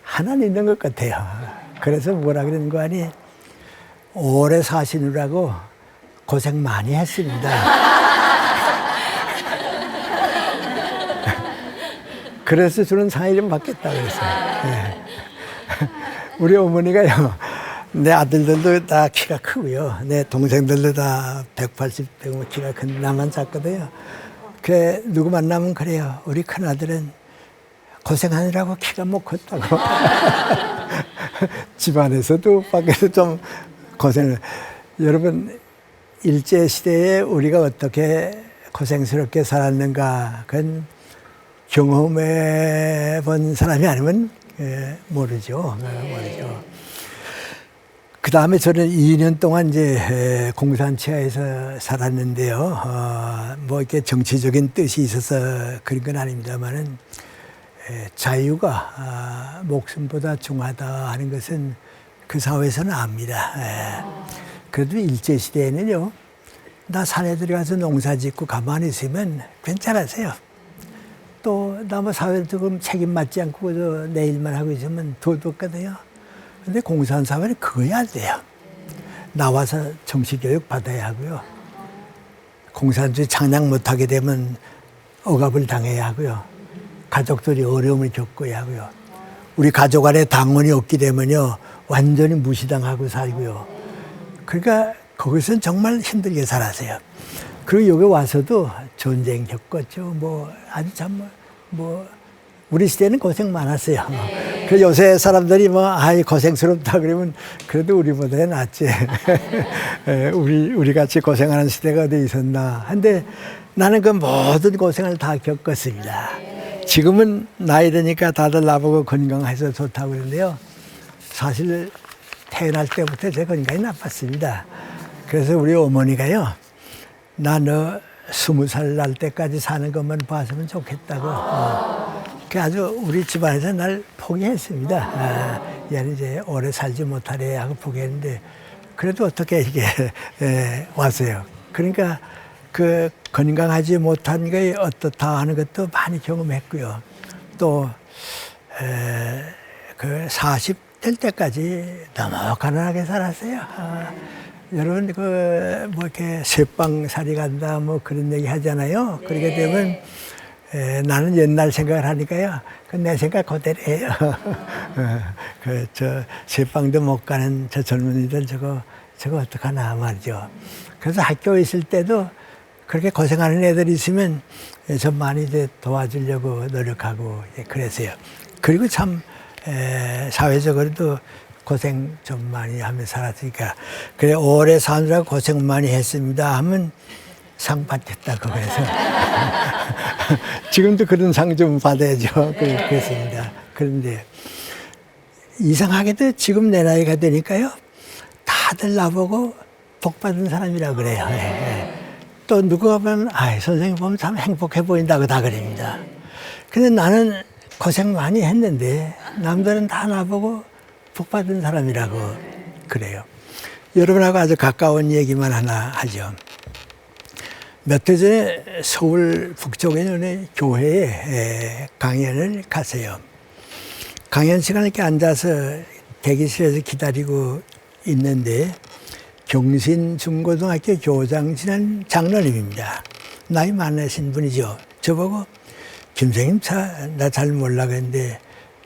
하나는 있는 것 같아요. 그래서 뭐라 그러는 거 아니 오래 사시느라고 고생 많이 했습니다. 그래서 저는 상을 좀 받겠다 그랬어요. 우리 어머니가요, 내 아들들도 다 키가 크고요. 내 동생들도 다 180되고 키가 큰 나만 작거든요. 그래, 누구 만나면 그래요. 우리 큰아들은 고생하느라고 키가 못 컸다고. 집안에서도 밖에서 좀 고생을. 여러분, 일제시대에 우리가 어떻게 고생스럽게 살았는가, 그건 경험해 본 사람이 아니면 모르죠. 모르죠. 그 다음에 저는 2년 동안 이제 공산치하에서 살았는데요. 뭐 이렇게 정치적인 뜻이 있어서 그런 건 아닙니다만은 자유가 목숨보다 중하다 하는 것은 그 사회에서는 압니다. 그래도 일제시대에는요, 나 산에 들어가서 농사 짓고 가만히 있으면 괜찮으세요. 또 나 뭐 사회를 조금 책임 맡지 않고 내 일만 하고 있으면 도둑거든요. 근데 공산사회는 그거야 안 돼요. 나와서 정치교육 받아야 하고요. 공산주의 장악 못하게 되면 억압을 당해야 하고요. 가족들이 어려움을 겪어야 하고요. 우리 가족 안에 당원이 없게 되면요, 완전히 무시당하고 살고요. 그러니까 거기서는 정말 힘들게 살았어요. 그리고 여기 와서도 전쟁 겪었죠. 뭐 아주 참 우리 시대는 고생 많았어요. 그 요새 사람들이 아이 고생스럽다 그러면 그래도 우리보다는 낫지. 우리 같이 고생하는 시대가 어디 있었나. 근데 나는 그 모든 고생을 다 겪었습니다. 지금은 나이 드니까 다들 나보고 건강해서 좋다고 그러는데요. 사실 태어날 때부터 제 건강이 나빴습니다. 그래서 우리 어머니가요, 나 너 20살 날 때까지 사는 것만 봤으면 좋겠다고. 그 아주 우리 집안에서 날 포기했습니다. 얘는 이제 오래 살지 못하래 하고 포기했는데, 그래도 어떻게 이게 왔어요. 그러니까 그 건강하지 못한 게 어떻다 하는 것도 많이 경험했고요. 또 그 40 될 때까지 너무 가난하게 살았어요. 여러분 이렇게 쇠빵살이 간다 그런 얘기 하잖아요. 그렇게 되면 나는 옛날 생각을 하니까요. 내 생각 그대로예요. 저 쇠빵도 못 가는 저 젊은이들 저거 어떡하나 말이죠. 그래서 학교에 있을 때도 그렇게 고생하는 애들이 있으면 좀 많이 이제 도와주려고 노력하고 그랬어요. 그리고 참 사회적으로도 고생 좀 많이 하며 살았으니까, 그래 오래 사느라고 고생 많이 했습니다 하면 상 받겠다고 그래서 지금도 그런 상 좀 받아야죠. 그랬습니다. 그런데 이상하게도 지금 내 나이가 되니까요, 다들 나보고 복 받은 사람이라고 그래요. 또 누가 보면 선생님 보면 참 행복해 보인다고 다 그럽니다. 근데 나는 고생 많이 했는데 남들은 다 나보고 복 받은 사람이라고 그래요. 여러분하고 아주 가까운 얘기만 하나 하죠. 몇 해 전에 서울 북쪽에 있는 교회에 강연을 갔어요. 강연 시간에 이렇게 앉아서 대기실에서 기다리고 있는데 경신중고등학교 교장실한 장로님입니다. 나이 많으신 분이죠. 저보고 김 선생님 나 잘 몰라 그랬는데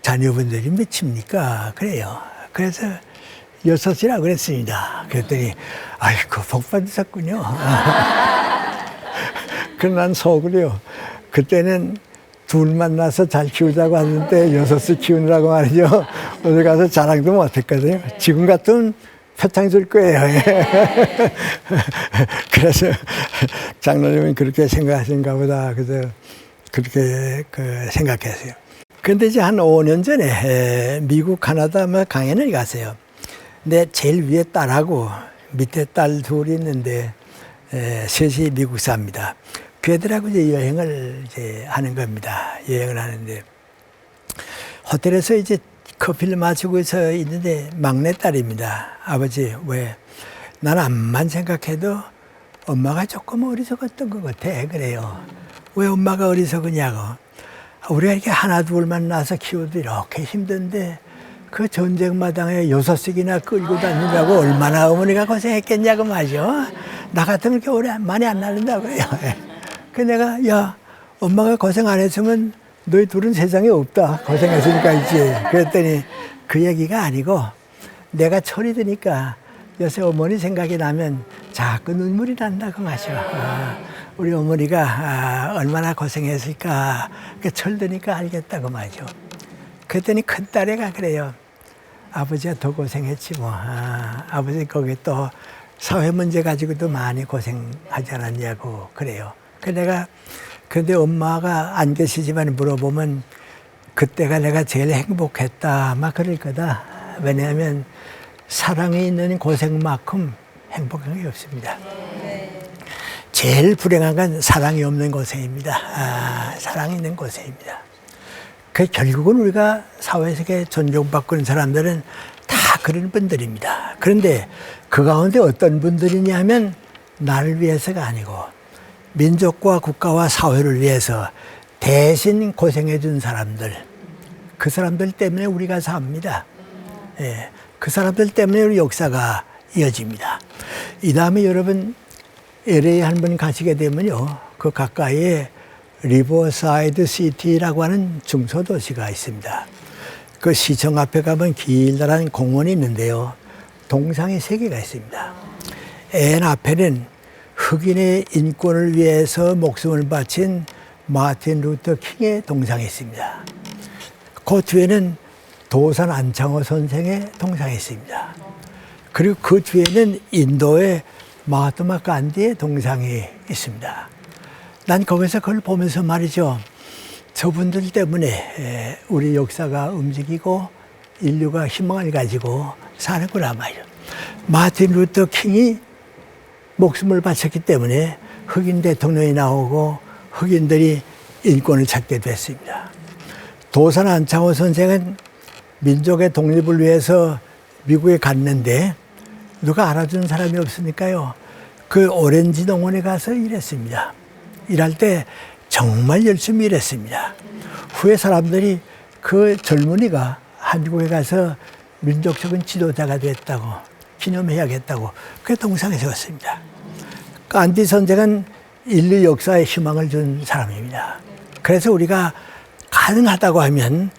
자녀분들이 몇입니까? 그래요. 그래서 6이라고 그랬습니다. 그랬더니 아이고 복 받으셨군요. 그럼 난 속으로요. 그때는 둘 만나서 잘 키우자고 하는데 6을 키우느라고 말이죠. 어디 가서 자랑도 못했거든요. 지금 같으면 표창 줄 거예요. 그래서 장로님은 그렇게 생각하신가 보다. 그래서 그렇게 생각했어요. 그런데 이제 한 5년 전에 미국, 카나다 강연을 갔어요. 근데 제일 위에 딸하고 밑에 딸 둘이 있는데 셋이 미국 삽니다. 그 애들하고 이제 여행을 이제 하는 겁니다. 여행을 하는데 호텔에서 이제 커피를 마시고 있는데 막내딸입니다. 아버지, 왜? 난 암만 생각해도 엄마가 조금 어리석었던 것 같아. 그래요. 왜 엄마가 어리석으냐고. 우리가 이렇게 하나 둘만 낳아서 키워도 이렇게 힘든데 그 전쟁 마당에 6씩이나 끌고 다니려고 얼마나 어머니가 고생했겠냐고 말이죠. 나 같으면 이렇게 오래 많이 안 낳는다고요. 그 내가 야, 엄마가 고생 안 했으면 너희 둘은 세상에 없다. 고생했으니까 있지. 그랬더니 그 얘기가 아니고 내가 철이 드니까 요새 어머니 생각이 나면 자꾸 눈물이 난다고 마셔. 우리 어머니가 얼마나 고생했을까. 철 드니까 알겠다고 말이죠. 그랬더니 큰딸애가 그래요. 아버지가 더 고생했지 뭐. 아버지 거기 또 사회 문제 가지고도 많이 고생하지 않았냐고 그래요. 그런데 엄마가 안 계시지만 물어보면 그때가 내가 제일 행복했다 막 그럴 거다. 왜냐하면 사랑이 있는 고생만큼 행복한 게 없습니다. 제일 불행한 건 사랑이 없는 고생입니다. 사랑이 있는 고생입니다. 그 결국은 우리가 사회에서 존중받고 있는 사람들은 다 그런 분들입니다. 그런데 그 가운데 어떤 분들이냐면 나를 위해서가 아니고 민족과 국가와 사회를 위해서 대신 고생해 준 사람들, 그 사람들 때문에 우리가 삽니다. 예, 그 사람들 때문에 우리 역사가 이어집니다. 이 다음에 여러분 LA 한 번 가시게 되면요, 그 가까이에 리버사이드 시티라고 하는 중소도시가 있습니다. 그 시청 앞에 가면 길다란 공원이 있는데요, 동상이 3개가 있습니다. 맨 앞에는 흑인의 인권을 위해서 목숨을 바친 마틴 루터 킹의 동상이 있습니다. 그 뒤에는 도산 안창호 선생의 동상이 있습니다. 그리고 그 뒤에는 인도의 마하트마 간디의 동상이 있습니다. 난 거기서 그걸 보면서 말이죠, 저분들 때문에 우리 역사가 움직이고 인류가 희망을 가지고 사는구나 말이죠. 마틴 루터 킹이 목숨을 바쳤기 때문에 흑인 대통령이 나오고 흑인들이 인권을 찾게 됐습니다. 도산 안창호 선생은 민족의 독립을 위해서 미국에 갔는데 누가 알아주는 사람이 없으니까요, 그 오렌지 농원에 가서 일했습니다. 일할 때 정말 열심히 일했습니다. 후에 사람들이 그 젊은이가 한국에 가서 민족적인 지도자가 됐다고 기념해야겠다고 그 동상에 세웠습니다. 간디 선생은 인류 역사에 희망을 준 사람입니다. 그래서 우리가 가능하다고 하면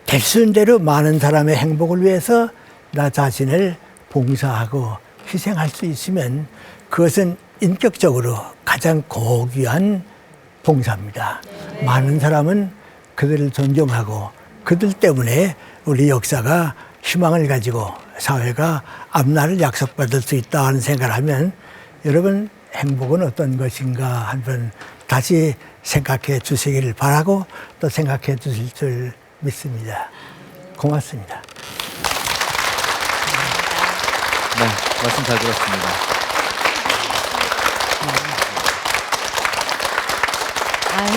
될 수 있는 대로 많은 사람의 행복을 위해서 나 자신을 봉사하고 희생할 수 있으면 그것은 인격적으로 가장 고귀한 봉사입니다. 많은 사람은 그들을 존경하고 그들 때문에 우리 역사가 희망을 가지고 사회가 앞날을 약속받을 수 있다 하는 생각을 하면 여러분 행복은 어떤 것인가 한번 다시 생각해 주시기를 바라고 또 생각해 주실 줄 믿습니다. 고맙습니다. 네, 말씀 잘 들었습니다.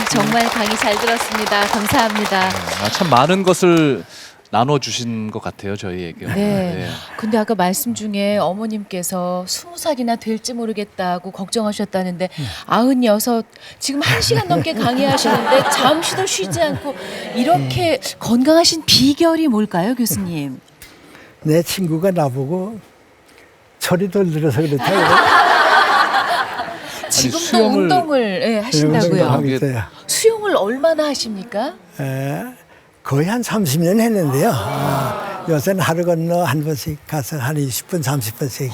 정말 강의 잘 들었습니다. 감사합니다. 참 많은 것을 나눠주신 것 같아요, 저희에게. 네. 근데 아까 말씀 중에 어머님께서 20살이나 될지 모르겠다고 걱정하셨다는데 96, 지금 1시간 넘게 강의하시는데 잠시도 쉬지 않고 이렇게 건강하신 비결이 뭘까요, 교수님? 내 친구가 나보고 철이 덜 들어서 그렇다고. 지금도 수영을 운동을 하신다고요? 하고 있어요. 수영을 얼마나 하십니까? 거의 한 30년 했는데요. 요새는 하루 건너 한 번씩 가서 한 20분, 30분씩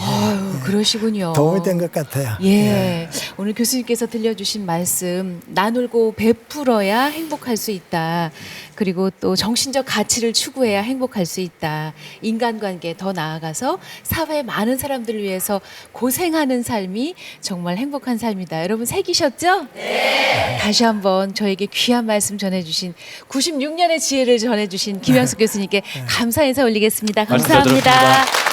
그러시군요. 도움이 된 것 같아요. 예. 오늘 교수님께서 들려주신 말씀, 나누고 베풀어야 행복할 수 있다. 그리고 또 정신적 가치를 추구해야 행복할 수 있다. 인간관계 더 나아가서 사회의 많은 사람들을 위해서 고생하는 삶이 정말 행복한 삶이다. 여러분 새기셨죠? 네. 다시 한번 저에게 귀한 말씀 전해주신 96년의 지혜를 전해주신 김영숙 교수님께 감사 인사 올리겠습니다. 말씀 잘 감사합니다. 들었습니다.